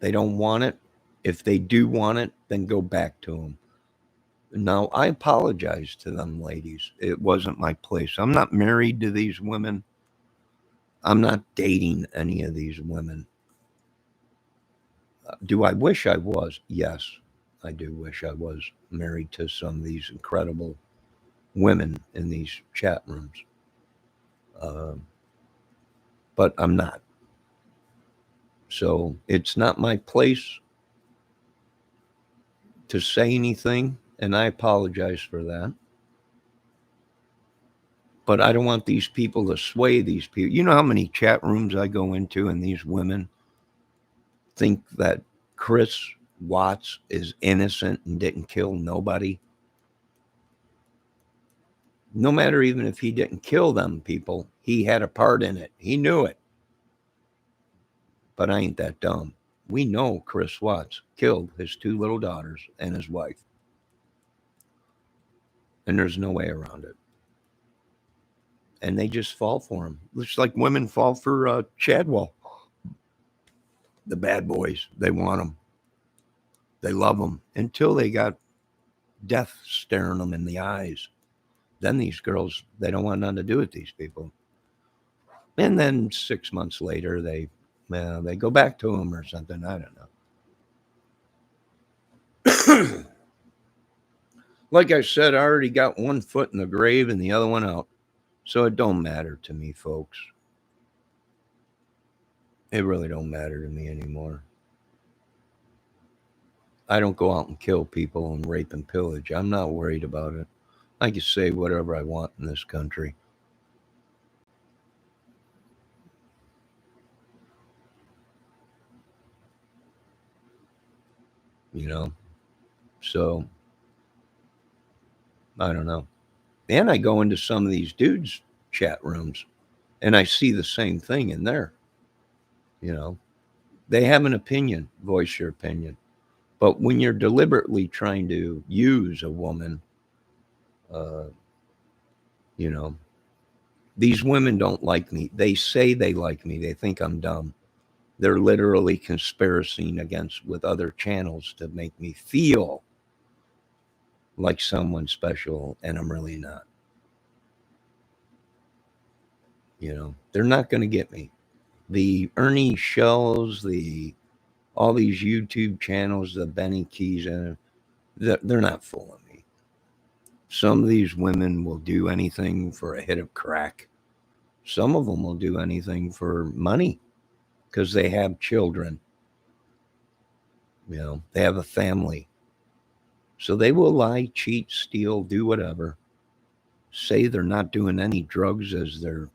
They don't want it. If they do want it, then go back to them. Now, I apologize to them ladies. It wasn't my place. I'm not married to these women. I'm not dating any of these women. Do I wish I was? Yes, I do wish I was married to some of these incredible women in these chat rooms. Uh, but I'm not. So it's not my place to say anything, and I apologize for that. But I don't want these people to sway these people. You know how many chat rooms I go into, and these women think that Chris Watts is innocent and didn't kill nobody? No matter even if he didn't kill them people, he had a part in it. He knew it. But I ain't that dumb. We know Chris Watts killed his two little daughters and his wife. And there's no way around it. And they just fall for him. It's like women fall for Chadwell. The bad boys, they want him. They love him until they got death staring them in the eyes. Then these girls, they don't want nothing to do with these people. And then 6 months later, they go back to him or something. I don't know. Like I said, I already got one foot in the grave and the other one out. So it don't matter to me, folks. It really don't matter to me anymore. I don't go out and kill people and rape and pillage. I'm not worried about it. I can say whatever I want in this country. You know? So, I don't know. And I go into some of these dudes' chat rooms and I see the same thing in there. You know, they have an opinion, voice your opinion. But when you're deliberately trying to use a woman, uh, you know, these women don't like me. They say they like me. They think I'm dumb. They're literally conspiring against with other channels to make me feel like someone special, and I'm really not. You know, they're not going to get me. The Ernie Shells, all these YouTube channels, the Benny Keys, and they're not fooling me. Some of these women will do anything for a hit of crack. Some of them will do anything for money because they have children. You know, they have a family. So they will lie, cheat, steal, do whatever. Say they're not doing any drugs as they're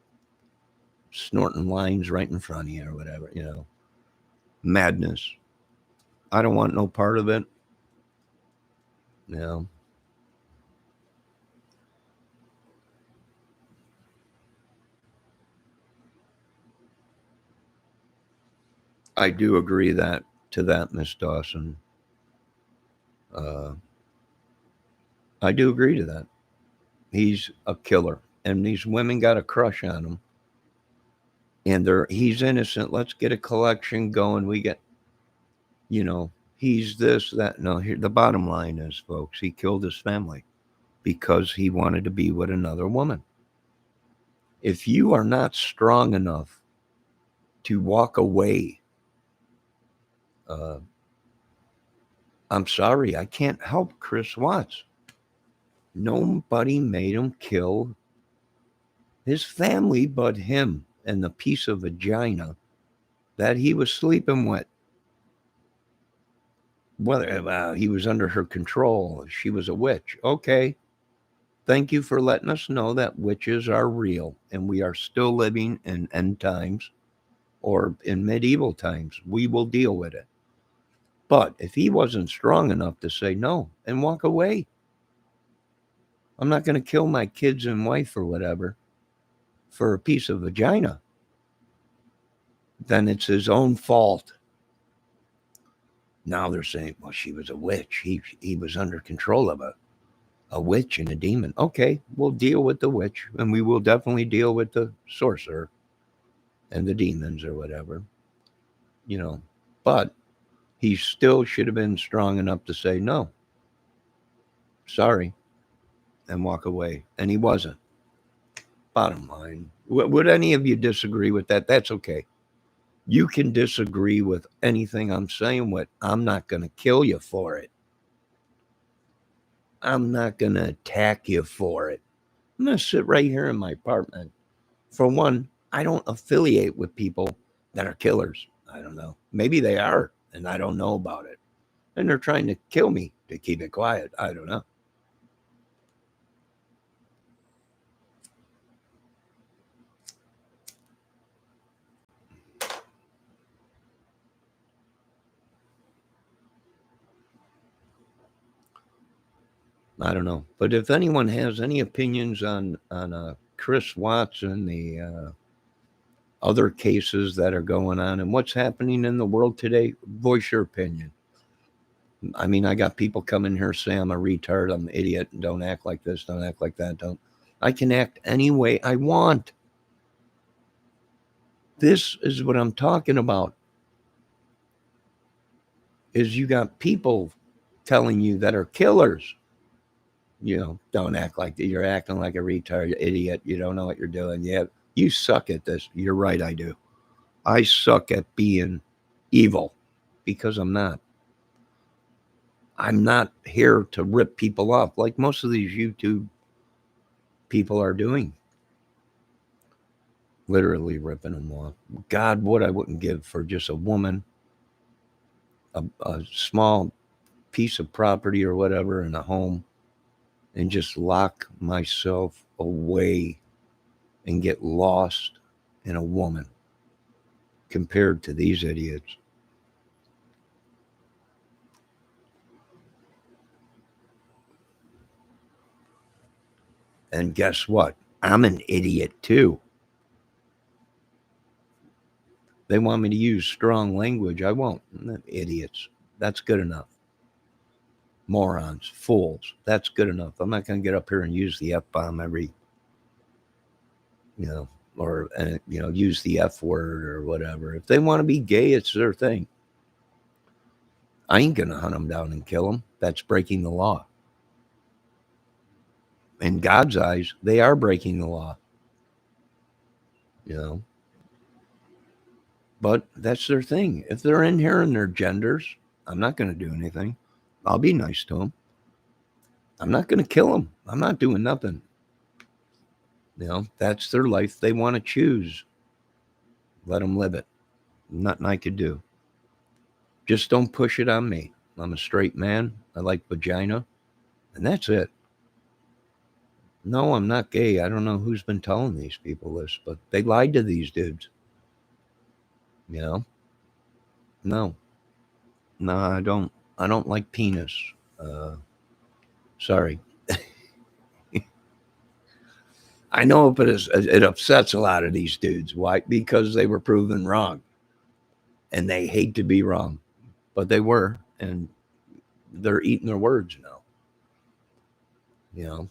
snorting lines right in front of you or whatever, you know. Madness. I don't want no part of it. You know. I do agree to that, Miss Dawson. Uh, I do agree to that. He's a killer, and these women got a crush on him, and he's innocent. Let's get a collection going. We get, he's this, that. No, here the bottom line is, folks, he killed his family because he wanted to be with another woman. If you are not strong enough to walk away, uh, I'm sorry, I can't help Chris Watts. Nobody made him kill his family but him and the piece of vagina that he was sleeping with. Whether he was under her control, she was a witch. Okay, thank you for letting us know that witches are real and we are still living in end times or in medieval times. We will deal with it. But if he wasn't strong enough to say no and walk away, I'm not going to kill my kids and wife or whatever for a piece of vagina, then it's his own fault. Now they're saying, well, she was a witch. He was under control of a witch and a demon. Okay, we'll deal with the witch and we will definitely deal with the sorcerer and the demons or whatever, you know. But he still should have been strong enough to say no, sorry, and walk away. And he wasn't. Bottom line. Would any of you disagree with that? That's okay. You can disagree with anything I'm saying. What I'm not going to kill you for it. I'm not going to attack you for it. I'm going to sit right here in my apartment. For one, I don't affiliate with people that are killers. I don't know. Maybe they are, and I don't know about it. And they're trying to kill me to keep it quiet. I don't know. I don't know. But if anyone has any opinions on Chris Watts and the other cases that are going on and what's happening in the world today, voice your opinion. I mean, I got people coming here saying I'm a retard, I'm an idiot, and don't act like this, don't act like that, don't. I can act any way I want. This is what I'm talking about. Is you got people telling you that are killers. Don't act like that. You're acting like a retard, idiot. You don't know what you're doing. Yeah, you suck at this. You're right, I do. I suck at being evil because I'm not. I'm not here to rip people off like most of these YouTube people are doing. Literally ripping them off. God, what I wouldn't give for just a woman, a small piece of property or whatever in a home, and just lock myself away and get lost in a woman compared to these idiots. And guess what? I'm an idiot too. They want me to use strong language. I won't. Idiots. That's good enough. Morons, fools. That's good enough. I'm not going to get up here and use the F bomb every, you know, or, use the F word or whatever. If they want to be gay, it's their thing. I ain't going to hunt them down and kill them. That's breaking the law. In God's eyes, they are breaking the law. You know, but that's their thing. If they're in here and they're genders, I'm not going to do anything. I'll be nice to them. I'm not going to kill them. I'm not doing nothing. That's their life. They want to choose. Let them live it. Nothing I could do. Just don't push it on me. I'm a straight man. I like vagina. And that's it. No, I'm not gay. I don't know who's been telling these people this, but they lied to these dudes. You know? No. No, I don't. I don't like penis. Uh, Sorry. I know, but it upsets a lot of these dudes. Why? Because they were proven wrong, and they hate to be wrong, but they were, and they're eating their words now. You know,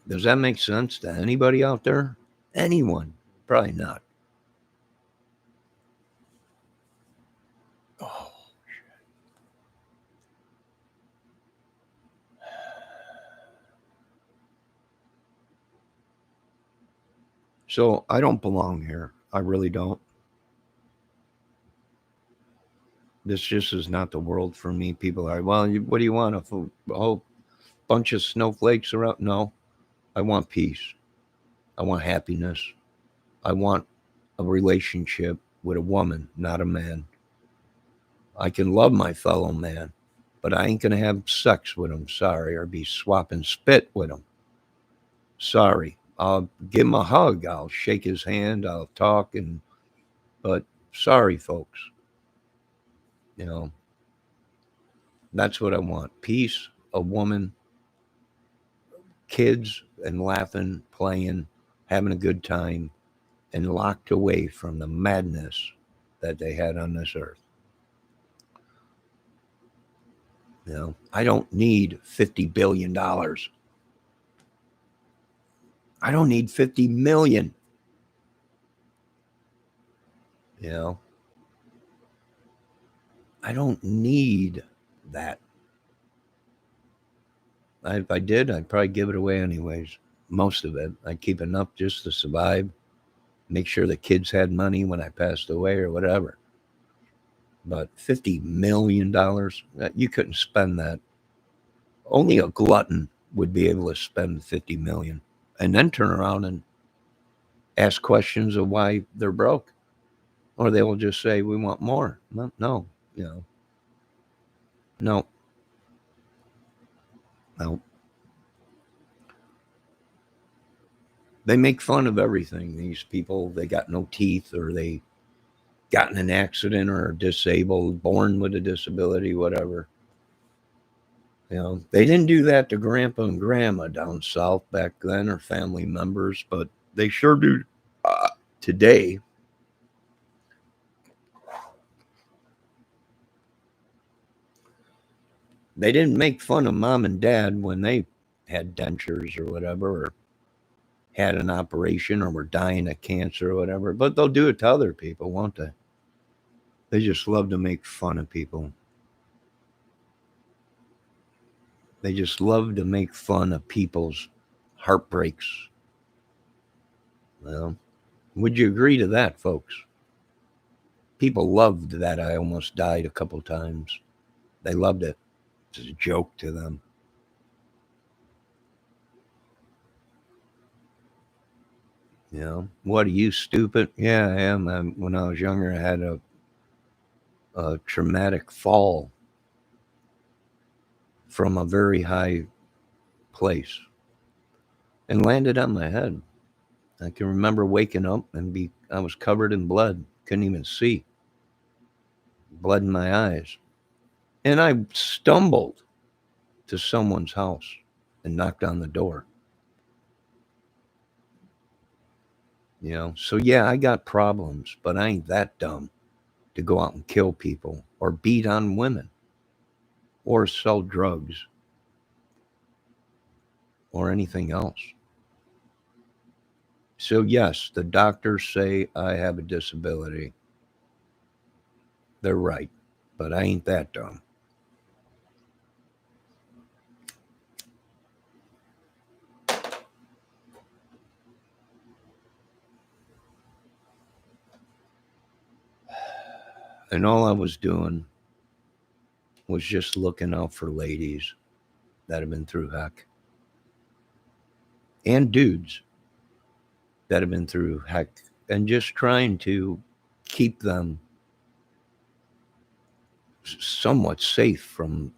does that make sense to anybody out there? Anyone? Probably not. Oh. So I don't belong here. I really don't. This just is not the world for me. People are, well, what do you want? A whole bunch of snowflakes around? No, I want peace. I want happiness. I want a relationship with a woman, not a man. I can love my fellow man, but I ain't going to have sex with him, sorry, or be swapping spit with him. Sorry. I'll give him a hug. I'll shake his hand. I'll talk. But sorry, folks. You know, that's what I want. Peace, a woman, kids, and laughing, playing, having a good time, and locked away from the madness that they had on this earth. I don't need $50 billion. I don't need 50 million. You know, I don't need that. If I did, I'd probably give it away anyways. Most of it. I'd keep enough just to survive, make sure the kids had money when I passed away or whatever. But $50 million, you couldn't spend that. Only a glutton would be able to spend 50 million and then turn around and ask questions of why they're broke. Or they will just say, we want more. No, no, no, no. They make fun of everything. These people, they got no teeth, or they got in an accident, or are disabled, born with a disability, whatever. They didn't do that to grandpa and grandma down south back then, or family members, but they sure do today. They didn't make fun of mom and dad when they had dentures or whatever, or had an operation, or were dying of cancer or whatever, but they'll do it to other people, won't they? They just love to make fun of people. They just love to make fun of people's heartbreaks. Well, would you agree to that, folks? People loved that I almost died a couple times. They loved it. It's a joke to them. What are you, stupid? Yeah, I am. When I was younger, I had a traumatic fall from a very high place and landed on my head. I can remember waking up and I was covered in blood. Couldn't even see. Blood in my eyes. And I stumbled to someone's house and knocked on the door. So yeah, I got problems, but I ain't that dumb to go out and kill people or beat on women or sell drugs or anything else. So yes, the doctors say I have a disability. They're right, but I ain't that dumb. And all I was doing was just looking out for ladies that have been through heck, and dudes that have been through heck, and just trying to keep them somewhat safe from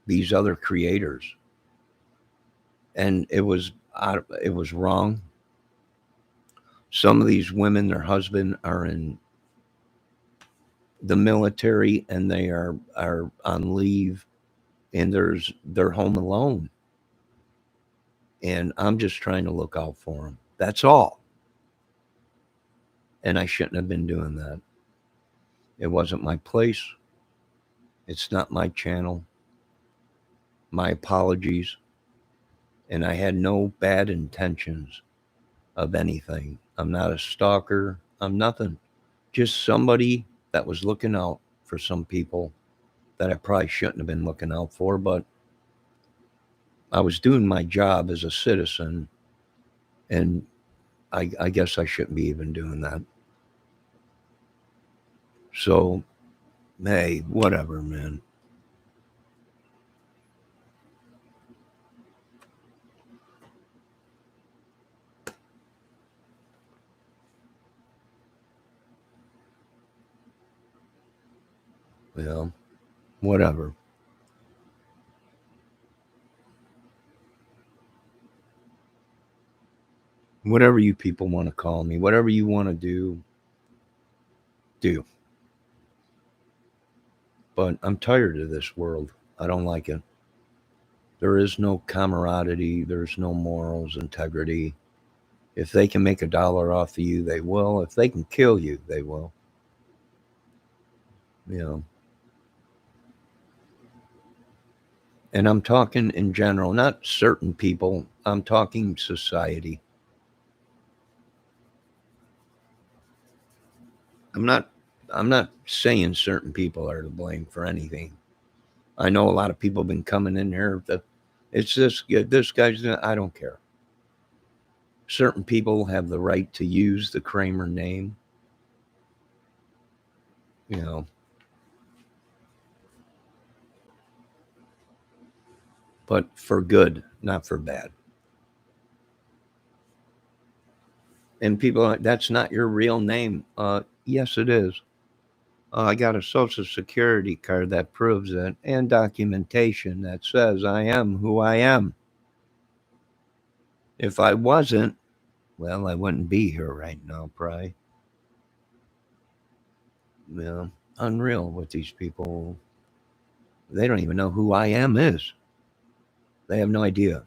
these other creators. And it was wrong. Some of these women, their husband are in the military, and they are on leave, and they're home alone, and I'm just trying to look out for them. That's all. And I shouldn't have been doing that. It wasn't my place. It's not my channel. My apologies. And I had no bad intentions of anything. I'm not a stalker. I'm nothing. Just somebody that was looking out for some people that I probably shouldn't have been looking out for, but I was doing my job as a citizen, and I guess I shouldn't be even doing that. So Hey, whatever, man. Well, whatever. Whatever you people want to call me, whatever you want to do, do. But I'm tired of this world. I don't like it. There is no camaraderie. There's no morals, integrity. If they can make $1 off of you, they will. If they can kill you, they will. You know. And I'm talking in general, not certain people. I'm talking society. I'm not I'm not saying certain people are to blame for anything. I know a lot of people have been coming in here that it's this guy's, I don't care. Certain people have the right to use the Kramer name, you know, but for good, not for bad. And people, that's not your real name. Yes, it is. I got a social security card that proves it and documentation that says I am who I am. If I wasn't, well, I wouldn't be here right now, probably. You know, unreal what these people, they don't even know who I am is. They have no idea.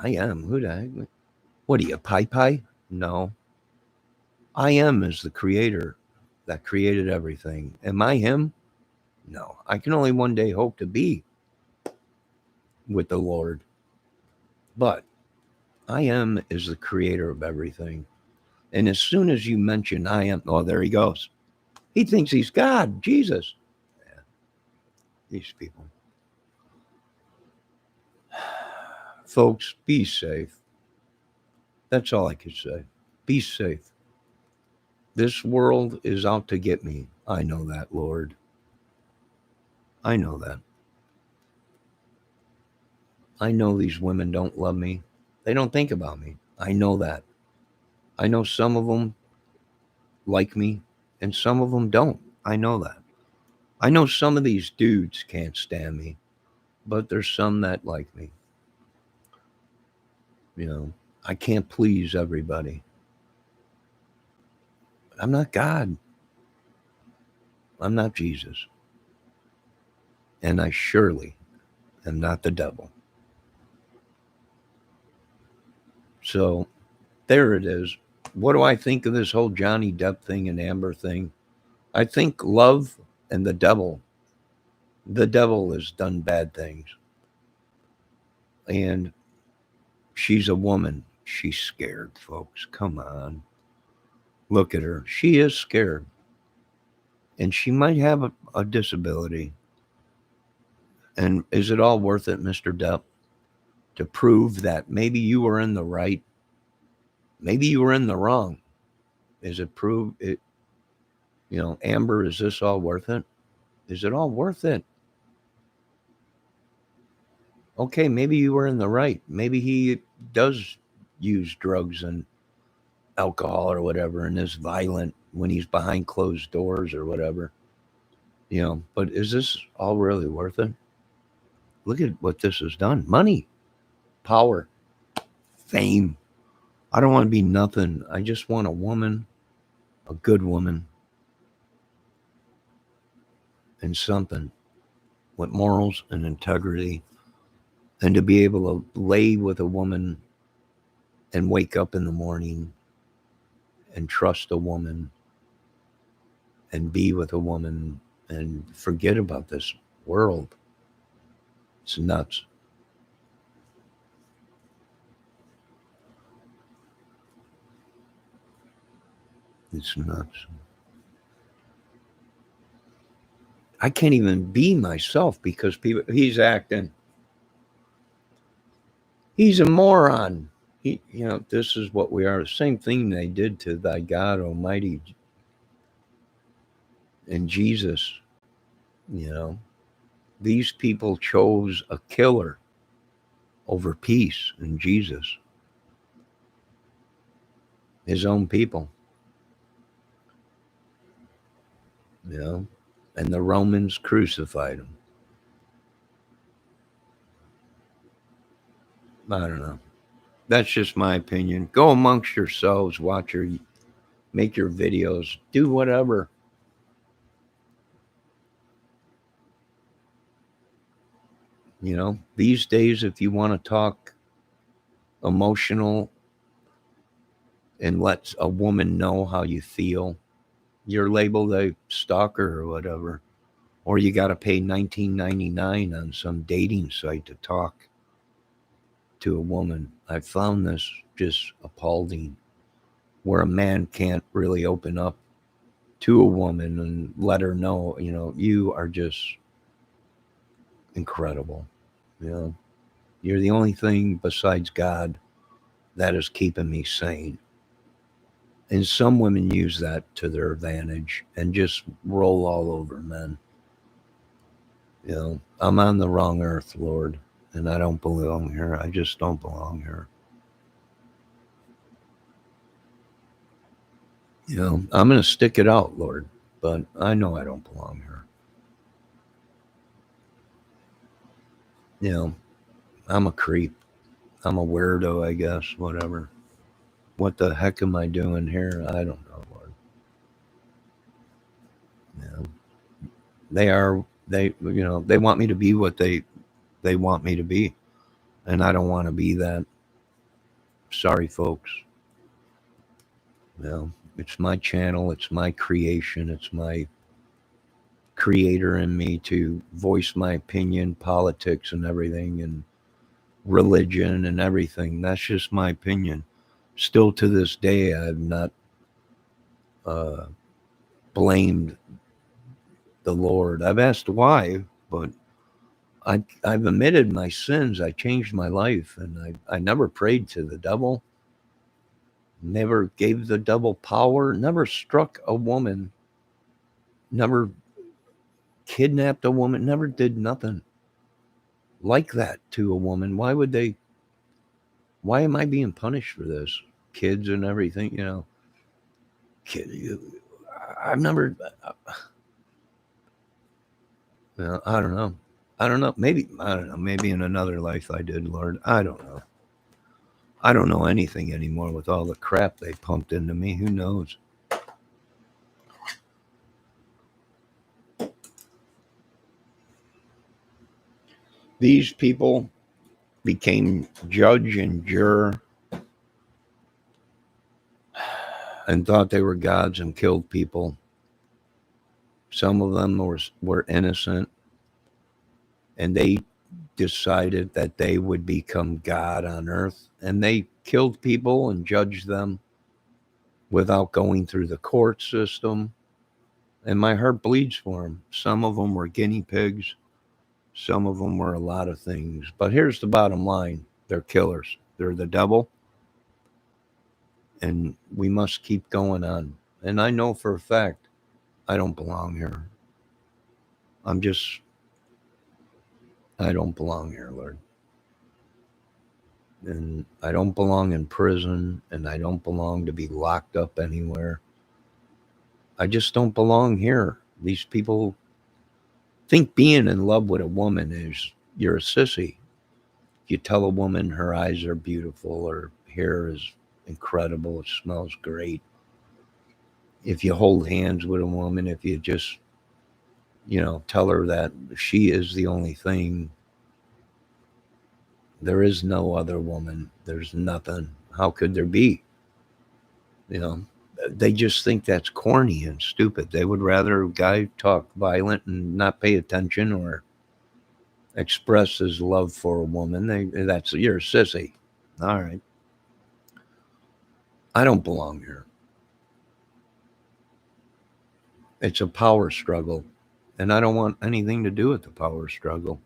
I am. Who the heck? What are you, Pi Pi? No. I am is the creator that created everything. Am I him? No. I can only one day hope to be with the Lord. But I am is the creator of everything. And as soon as you mention I am, oh, there he goes. He thinks he's God, Jesus. Yeah, these people. Folks, be safe. That's all I can say. Be safe. This world is out to get me. I know that, Lord. I know that. I know these women don't love me. They don't think about me. I know that. I know some of them like me and some of them don't. I know that. I know some of these dudes can't stand me, but there's some that like me. You know, I can't please everybody. I'm not God. I'm not Jesus. And I surely am not the devil. So there it is. What do I think of this whole Johnny Depp thing and Amber thing? I think love and the devil has done bad things. And she's a woman. She's scared, folks. Come on. Look at her. She is scared. And she might have a disability. And is it all worth it, Mr. Depp, to prove that maybe you were in the right? Maybe you were in the wrong. Is it prove it? Amber, is this all worth it? Is it all worth it? Okay, maybe you were in the right. Maybe he does use drugs and alcohol or whatever and is violent when he's behind closed doors or whatever. But is this all really worth it? Look at what this has done. Money, power, fame. I don't want to be nothing. I just want a woman, a good woman, and something with morals and integrity, and to be able to lay with a woman and wake up in the morning and trust a woman and be with a woman and forget about this world. It's nuts. It's nuts. I can't even be myself because he's acting. He's a moron. This is what we are. The same thing they did to thy God Almighty and Jesus. You know, these people chose a killer over peace and Jesus, his own people, you know, and the Romans crucified him. I don't know. That's just my opinion. Go amongst yourselves, make your videos, do whatever. You know, these days, if you want to talk emotional and let a woman know how you feel, you're labeled a stalker or whatever. Or you got to pay $19.99 on some dating site to talk to a woman. I found this just appalling, where a man can't really open up to a woman and let her know, you are just incredible. You know, you're the only thing besides God that is keeping me sane. And some women use that to their advantage and just roll all over men. I'm on the wrong earth, Lord, and I don't belong here. I just don't belong here. I'm going to stick it out, Lord, but I know I don't belong here. I'm a creep. I'm a weirdo, I guess, whatever. What the heck am I doing here? I don't know, Lord. You know, they want me to be what they want me to be, and I don't want to be that. Sorry, folks. It's my channel, it's my creation, it's my creator in me to voice my opinion, politics and everything, and religion and everything. That's just my opinion. Still to this day, I've not uh, blamed the Lord. I've asked why, but I've admitted my sins. I changed my life, and I never prayed to the devil, never gave the devil power, never struck a woman, never kidnapped a woman, never did nothing like that to a woman. Why am I being punished for this? Kids and everything, Kid, I've never, I don't know. I don't know. Maybe, I don't know. Maybe in another life I did, Lord. I don't know. I don't know anything anymore with all the crap they pumped into me. Who knows? These people became judge and juror and thought they were gods and killed people. Some of them were innocent, and they decided that they would become God on earth, and they killed people and judged them without going through the court system. And my heart bleeds for them. Some of them were guinea pigs. Some of them were a lot of things. But here's the bottom line: they're killers. They're the devil. And we must keep going on. And I know for a fact I don't belong here. I don't belong here, Lord. And I don't belong in prison, and I don't belong to be locked up anywhere. I just don't belong here. These people think being in love with a woman is you're a sissy. You tell a woman her eyes are beautiful, her hair is incredible, it smells great. If you hold hands with a woman, if you just, tell her that she is the only thing, there is no other woman, there's nothing. How could there be? You know, they just think that's corny and stupid. They would rather a guy talk violent and not pay attention or express his love for a woman. That's you're a sissy. All right. I don't belong here. It's a power struggle, and I don't want anything to do with the power struggle.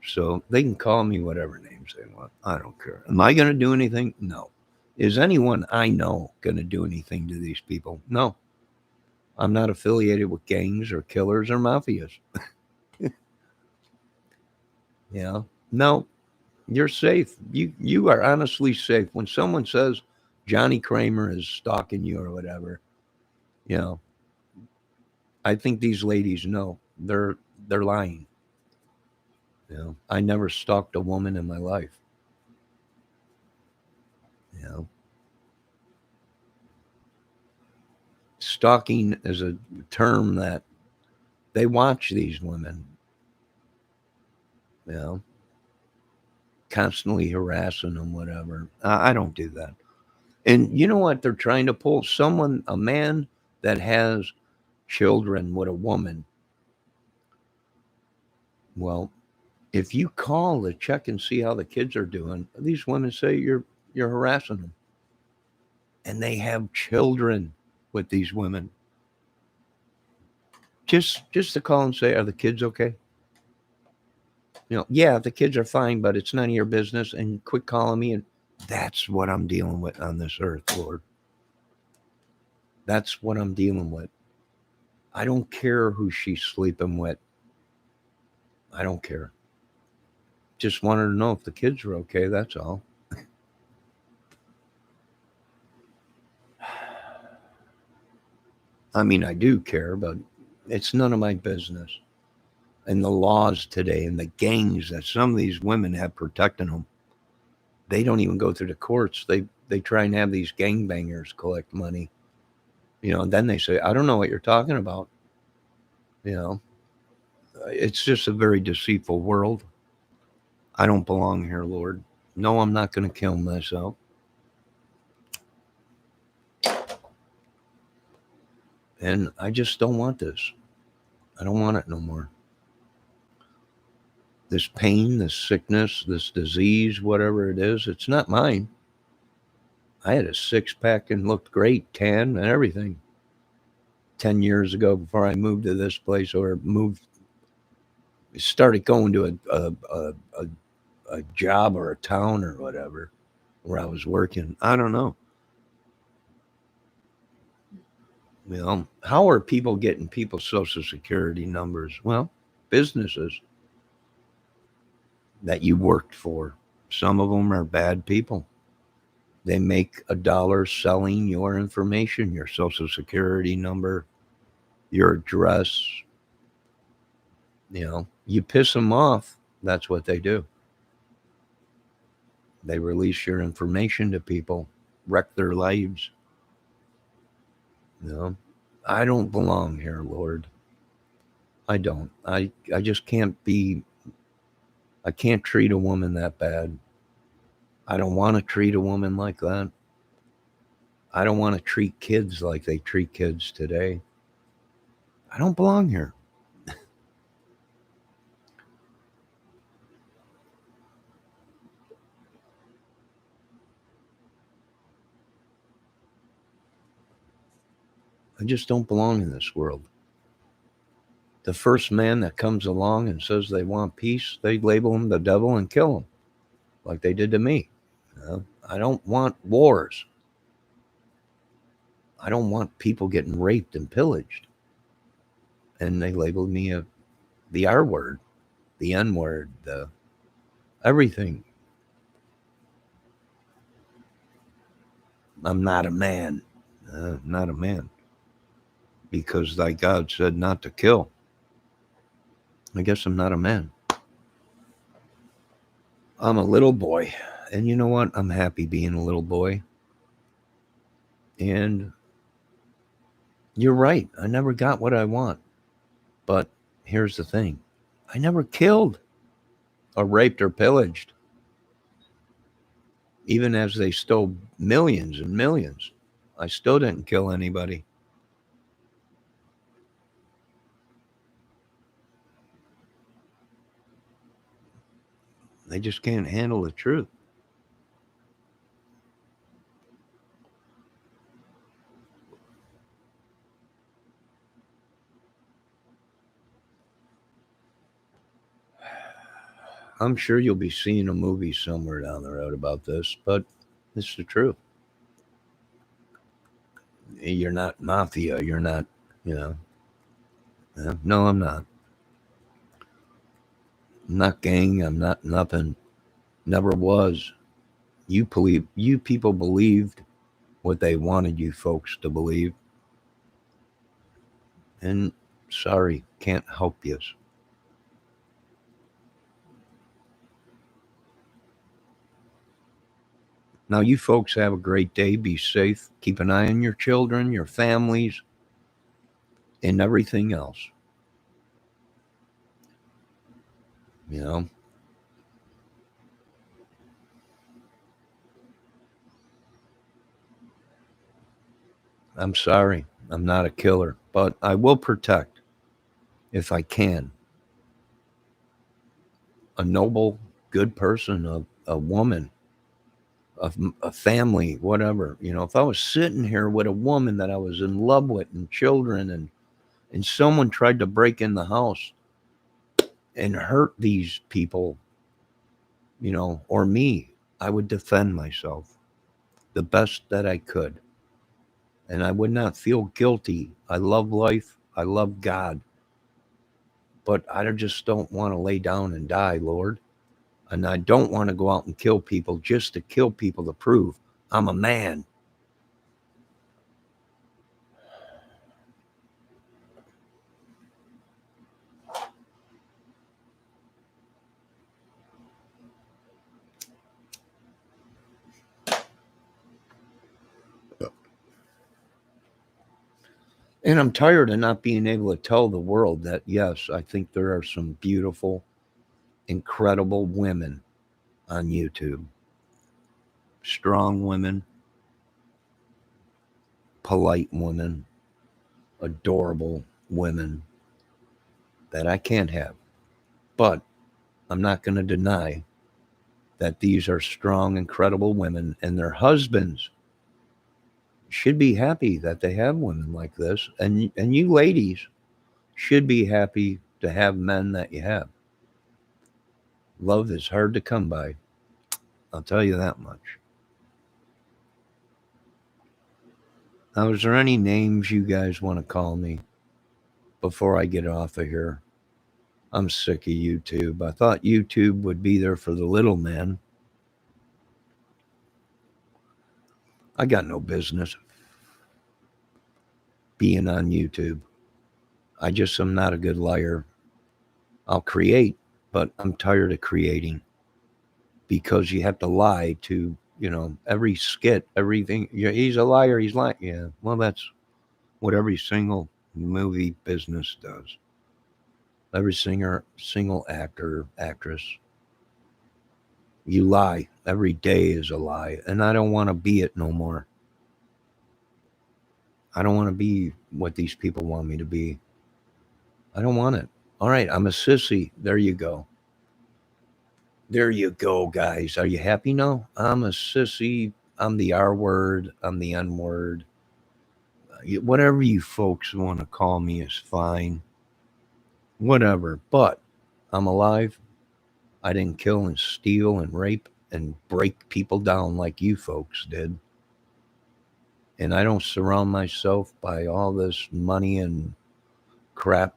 So they can call me whatever names they want. I don't care. Am I going to do anything? No. Is anyone I know going to do anything to these people? No. I'm not affiliated with gangs or killers or mafias. No, you're safe. You are honestly safe. When someone says Johnny Kramer is stalking you or whatever, you know, I think these ladies know they're lying. I never stalked a woman in my life. You know, stalking is a term that they watch these women, you know, constantly harassing them, whatever. I don't do that. And you know what? They're trying to pull a man that has children with a woman. Well, if you call to check and see how the kids are doing, these women say you're harassing them. And they have children with these women. Just to call and say, are the kids okay? Yeah, the kids are fine, but it's none of your business. And quit calling me. And that's what I'm dealing with on this earth, Lord. That's what I'm dealing with. I don't care who she's sleeping with. I don't care. Just wanted to know if the kids were okay. That's all. I mean, I do care, but it's none of my business. And the laws today and the gangs that some of these women have protecting them, they don't even go through the courts. They try and have these gangbangers collect money, and then they say, I don't know what you're talking about. You know, it's just a very deceitful world. I don't belong here, Lord. No, I'm not going to kill myself. And I just don't want this. I don't want it no more. This pain, this sickness, this disease, whatever it is, it's not mine. I had a six pack and looked great, tan and everything 10 years ago before I moved to this place or started going to a job or a town or whatever where I was working. I don't know. How are people getting people's social security numbers? Well, businesses that you worked for. Some of them are bad people. They make a dollar selling your information, your social security number, your address. You piss them off, that's what they do. They release your information to people, wreck their lives. You know, I don't belong here, Lord. I don't. I just can't be. I can't treat a woman that bad. I don't want to treat a woman like that. I don't want to treat kids like they treat kids today. I don't belong here. I just don't belong in this world. The first man that comes along and says they want peace, they label him the devil and kill him, like they did to me. I don't want wars. I don't want people getting raped and pillaged. And they labeled me the R word, the N word, the everything. I'm not a man. Not a man. Because thy God said not to kill. I guess I'm not a man. I'm a little boy. And you know what? I'm happy being a little boy. And you're right. I never got what I want. But here's the thing, I never killed or raped or pillaged, even as they stole millions and millions. I still didn't kill anybody. They just can't handle the truth. I'm sure you'll be seeing a movie somewhere down the road about this, but it's the truth. You're not mafia. You're not, you know. Yeah, no, I'm not. I'm not gang. I'm not nothing. Never was. You people believed what they wanted you folks to believe, and sorry, can't help you. Now, you folks have a great day. Be safe. Keep an eye on your children, your families, and everything else. You know, I'm sorry. I'm not a killer, but I will protect, if I can, a noble, good person, a woman, a family, whatever. You know, if I was sitting here with a woman that I was in love with and children, and someone tried to break in the house and hurt these people, or me, I would defend myself the best that I could. And I would not feel guilty. I love life. I love God. But I just don't want to lay down and die, Lord. And I don't want to go out and kill people just to kill people to prove I'm a man. And I'm tired of not being able to tell the world that, yes, I think there are some beautiful, incredible women on YouTube. Strong women, polite women, adorable women that I can't have. But I'm not going to deny that these are strong, incredible women, and their husbands should be happy that they have women like this. And you ladies should be happy to have men that you have. Love is hard to come by. I'll tell you that much. Now, is there any names you guys want to call me before I get off of here? I'm sick of YouTube. I thought YouTube would be there for the little man. I got no business being on YouTube. I just am not a good liar. I'll create, but I'm tired of creating because you have to lie to, every skit, everything. Yeah, he's a liar. He's lying. Yeah. Well, that's what every single movie business does. Every single actor, actress, you lie. Every day is a lie. And I don't want to be it no more. I don't want to be what these people want me to be. I don't want it. All right, I'm a sissy. There you go. There you go, guys. Are you happy now? I'm a sissy. I'm the R word. I'm the N word. Whatever you folks want to call me is fine. Whatever. But I'm alive. I didn't kill and steal and rape and break people down like you folks did. And I don't surround myself by all this money and crap.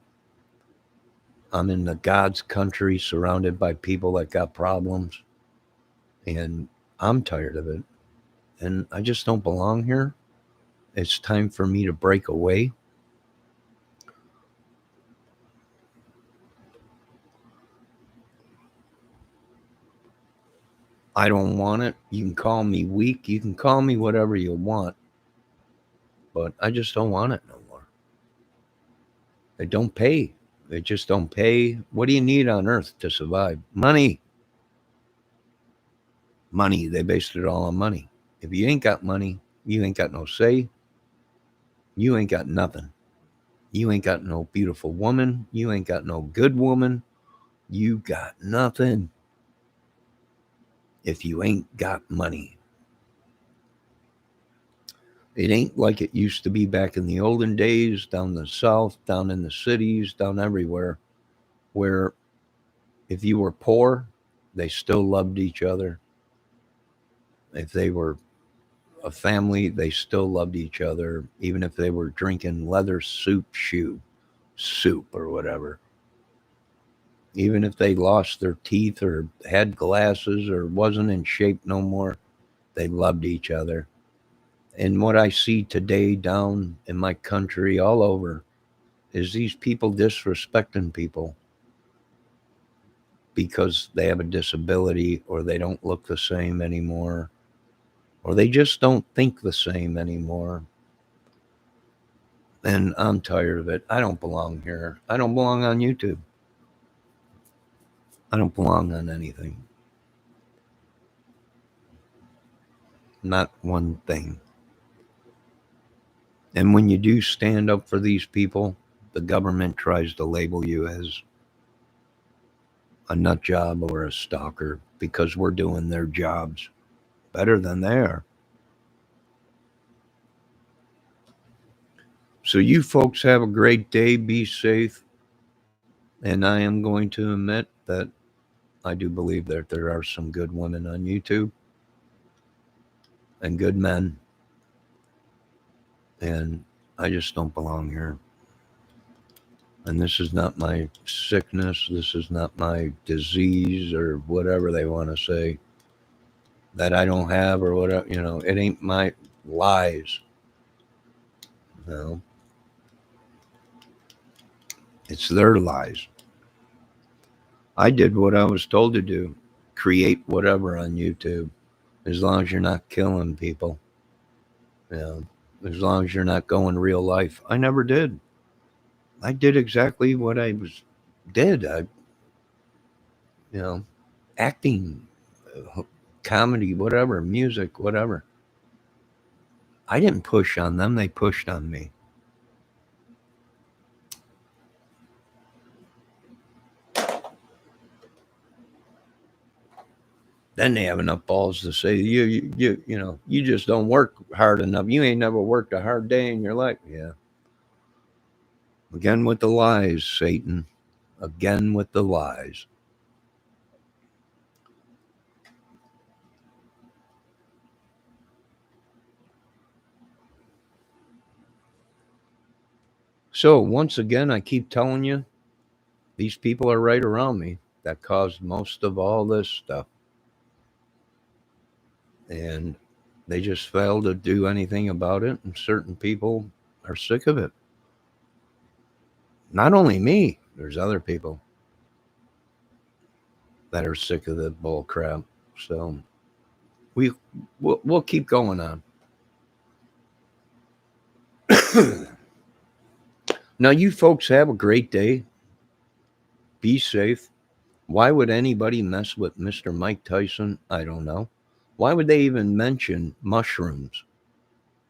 I'm in the God's country surrounded by people that got problems. And I'm tired of it. And I just don't belong here. It's time for me to break away. I don't want it. You can call me weak. You can call me whatever you want. But I just don't want it no more. They don't pay. They just don't pay. What do you need on earth to survive? Money. Money. They based it all on money. If you ain't got money, you ain't got no say. You ain't got nothing. You ain't got no beautiful woman. You ain't got no good woman. You got nothing if you ain't got money. It ain't like it used to be back in the olden days, down the south, down in the cities, down everywhere, where if you were poor, they still loved each other. If they were a family, they still loved each other, even if they were drinking leather soup or whatever. Even if they lost their teeth or had glasses or wasn't in shape no more, they loved each other. And what I see today down in my country, all over, is these people disrespecting people because they have a disability or they don't look the same anymore or they just don't think the same anymore. And I'm tired of it. I don't belong here. I don't belong on YouTube. I don't belong on anything. Not one thing. And when you do stand up for these people, the government tries to label you as a nut job or a stalker because we're doing their jobs better than they are. So, you folks have a great day. Be safe. And I am going to admit that I do believe that there are some good women on YouTube and good men. And I just don't belong here. And this is not my sickness. This is not my disease or whatever they want to say that I don't have or whatever. It ain't my lies. No, it's their lies. I did what I was told to do, create whatever on YouTube, as long as you're not killing people. You know, as long as you're not going real life. I never did. I did exactly what I did. You know, acting, comedy, whatever, music, whatever. I didn't push on them, they pushed on me. Then they have enough balls to say you just don't work hard enough. You ain't never worked a hard day in your life. Yeah. Again with the lies, Satan. Again with the lies. So once again, I keep telling you, these people are right around me that caused most of all this stuff. And they just fail to do anything about it. And certain people are sick of it. Not only me, there's other people that are sick of the bull crap. So we we'll keep going on. Now, you folks have a great day. Be safe. Why would anybody mess with Mr. Mike Tyson? I don't know. Why would they even mention mushrooms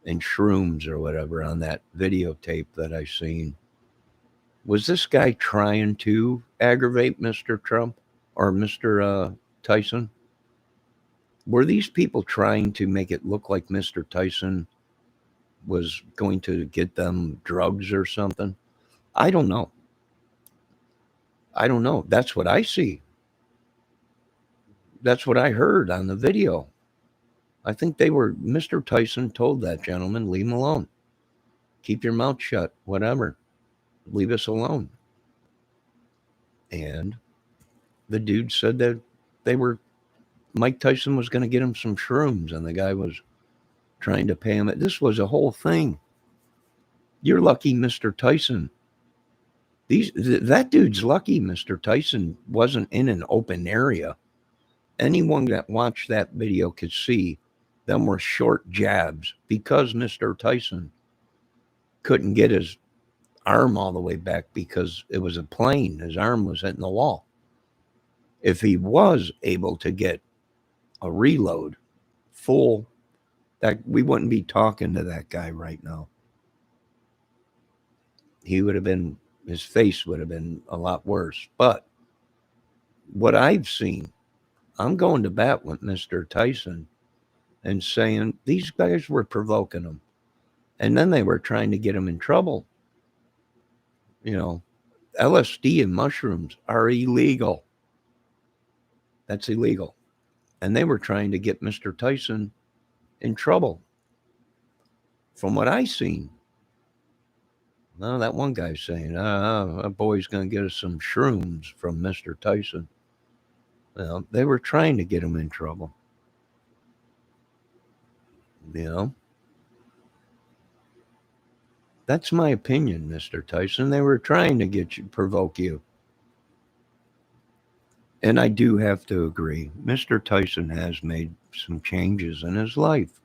and shrooms or whatever on that videotape that I seen? Was this guy trying to aggravate Mr. Trump or Mr. Tyson? Were these people trying to make it look like Mr. Tyson was going to get them drugs or something? I don't know. I don't know. That's what I see. That's what I heard on the video. I think Mr. Tyson told that gentleman, leave him alone. Keep your mouth shut, whatever. Leave us alone. And the dude said that Mike Tyson was going to get him some shrooms and the guy was trying to pay him. This was a whole thing. You're lucky, Mr. Tyson. That dude's lucky Mr. Tyson wasn't in an open area. Anyone that watched that video could see them were short jabs because Mr. Tyson couldn't get his arm all the way back because it was a plane. His arm was hitting the wall. If he was able to get a reload full, that we wouldn't be talking to that guy right now. His face would have been a lot worse. But what I've seen, I'm going to bat with Mr. Tyson and saying these guys were provoking him. And then they were trying to get him in trouble. LSD and mushrooms are illegal. That's illegal. And they were trying to get Mr. Tyson in trouble. from what I seen. No, that one guy's saying, a boy's going to get us some shrooms from Mr. Tyson. Well, they were trying to get him in trouble. You know, that's my opinion, Mr. Tyson. They were trying to get you, provoke you. And I do have to agree. Mr. Tyson has made some changes in his life.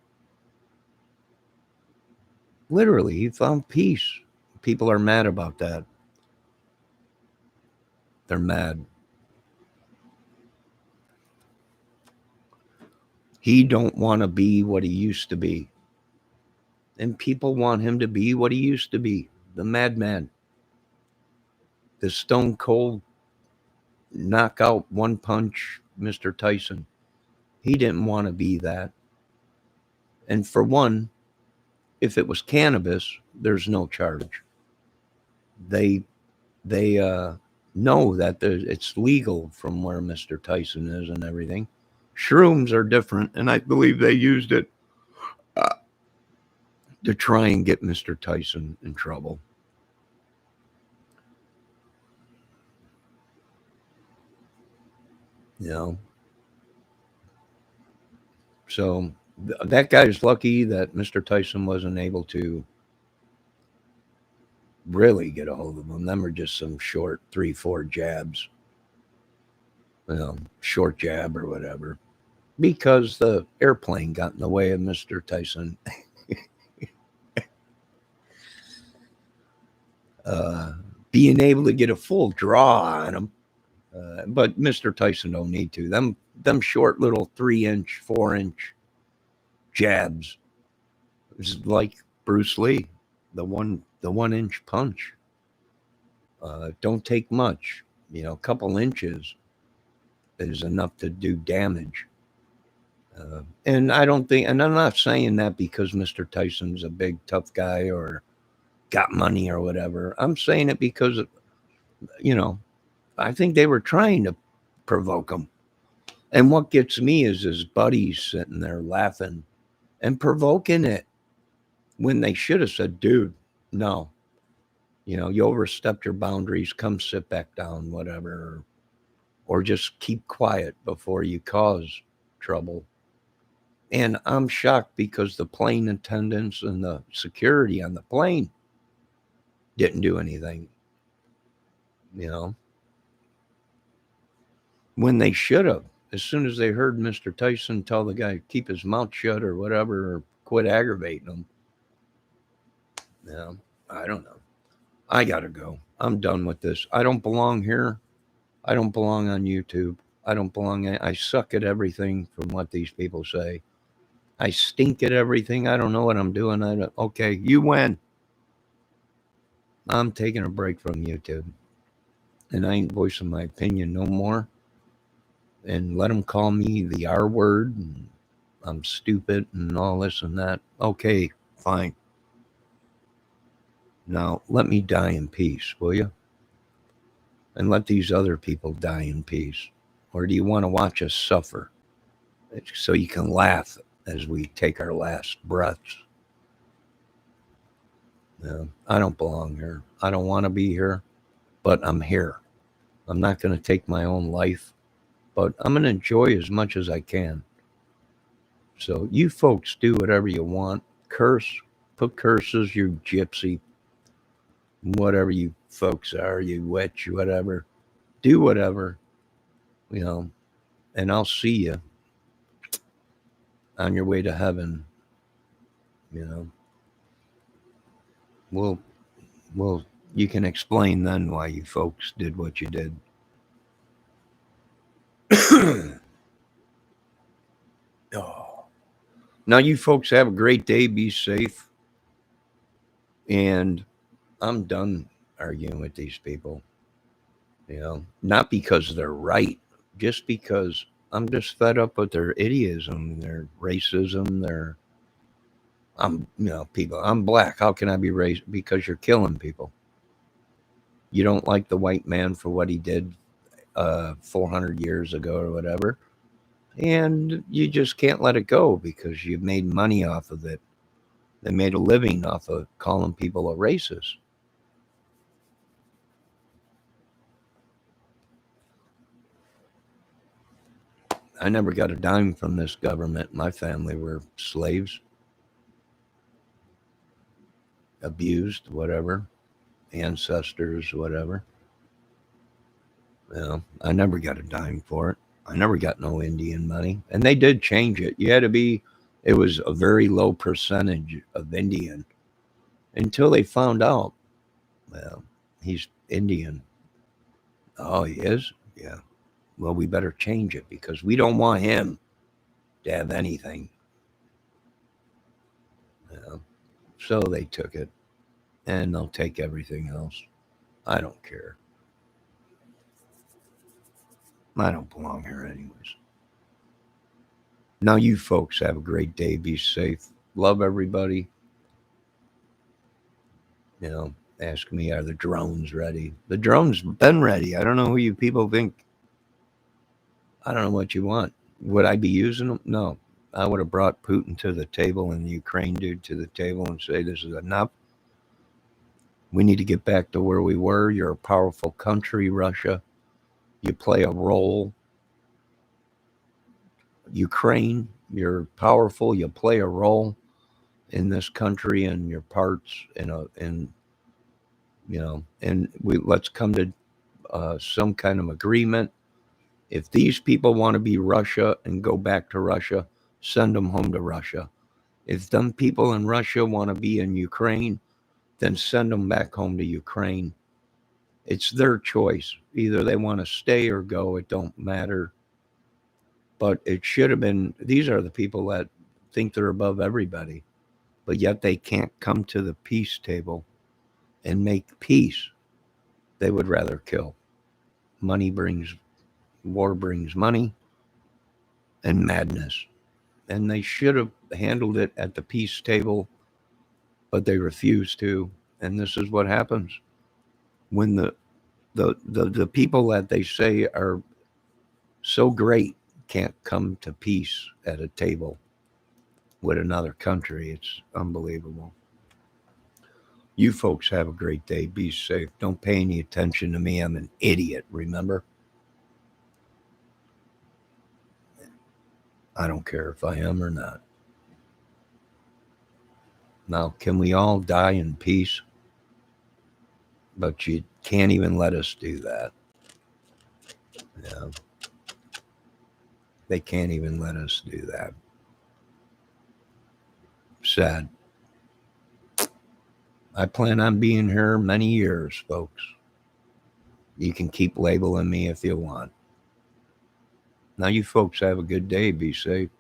Literally, he found peace. People are mad about that. They're mad. He don't want to be what he used to be. And people want him to be what he used to be. The madman. The stone cold knockout one punch Mr. Tyson. He didn't want to be that. And for one, if it was cannabis, there's no charge. They know that it's legal from where Mr. Tyson is and everything. Shrooms are different, and I believe they used it to try and get Mr. Tyson in trouble. You know, so that guy's lucky that Mr. Tyson wasn't able to really get a hold of him. Them are just some short 3-4 jabs, short jab or whatever, because the airplane got in the way of Mr. Tyson. Being able to get a full draw on him. But Mr. Tyson don't need to. Them short little 3-inch, 4-inch jabs is like Bruce Lee, the 1-inch punch. Don't take much. A couple inches is enough to do damage. And I don't think, and I'm not saying that because Mr. Tyson's a big tough guy or got money or whatever. I'm saying it because, I think they were trying to provoke him. And what gets me is his buddies sitting there laughing and provoking it when they should have said, dude, no. You overstepped your boundaries. Come sit back down, whatever. Or just keep quiet before you cause trouble. And I'm shocked because the plane attendants and the security on the plane didn't do anything. When they should have. As soon as they heard Mr. Tyson tell the guy to keep his mouth shut or whatever, or quit aggravating him. I don't know. I gotta go. I'm done with this. I don't belong here. I don't belong on YouTube. I don't belong. I suck at everything from what these people say. I stink at everything. I don't know what I'm doing. Okay, you win. I'm taking a break from YouTube. And I ain't voicing my opinion no more. And let them call me the R word. And I'm stupid and all this and that. Okay, fine. Now, let me die in peace, will you? And let these other people die in peace. Or do you want to watch us suffer so you can laugh as we take our last breaths? I don't belong here. I don't want to be here, but I'm here. I'm not going to take my own life, but I'm going to enjoy as much as I can. So you folks do whatever you want. Curse, put curses, you gypsy, whatever you folks are, you witch, whatever. Do whatever, and I'll see you on your way to heaven. Well, you can explain then why you folks did what you did. Oh. Now, you folks have a great day. Be safe. And I'm done arguing with these people. Not because they're right, just because I'm just fed up with their idiotism, their racism, people. I'm black. How can I be racist? Because you're killing people. You don't like the white man for what he did 400 years ago or whatever. And you just can't let it go because you've made money off of it. They made a living off of calling people a racist. I never got a dime from this government. My family were slaves, abused, whatever, ancestors, whatever. I never got a dime for it. I never got no Indian money. And they did change it. It was a very low percentage of Indian until they found out, well, he's Indian. Oh, he is? Yeah. Well, we better change it because we don't want him to have anything. Yeah. So they took it, and they'll take everything else. I don't care. I don't belong here anyways. Now, you folks have a great day. Be safe. Love everybody. Ask me, are the drones ready? The drones been ready. I don't know who you people think. I don't know what you want. Would I be using them? No. I would have brought Putin to the table and the Ukraine dude to the table and say, this is enough. We need to get back to where we were. You're a powerful country, Russia. You play a role. Ukraine, you're powerful. You play a role in this country and your parts and let's come to some kind of agreement. If these people want to be Russia and go back to Russia, send them home to Russia. If them people in Russia want to be in Ukraine, then send them back home to Ukraine. It's their choice. Either they want to stay or go. It don't matter. But it should have been, these are the people that think they're above everybody, but yet they can't come to the peace table and make peace. They would rather kill. War brings money and madness. And they should have handled it at the peace table, but they refused to. And this is what happens when the people that they say are so great can't come to peace at a table with another country. It's unbelievable. You folks have a great day. Be safe. Don't pay any attention to me. I'm an idiot, remember? I don't care if I am or not. Now, can we all die in peace? But you can't even let us do that. Yeah. They can't even let us do that. Sad. I plan on being here many years, folks. You can keep labeling me if you want. Now, you folks have a good day. Be safe.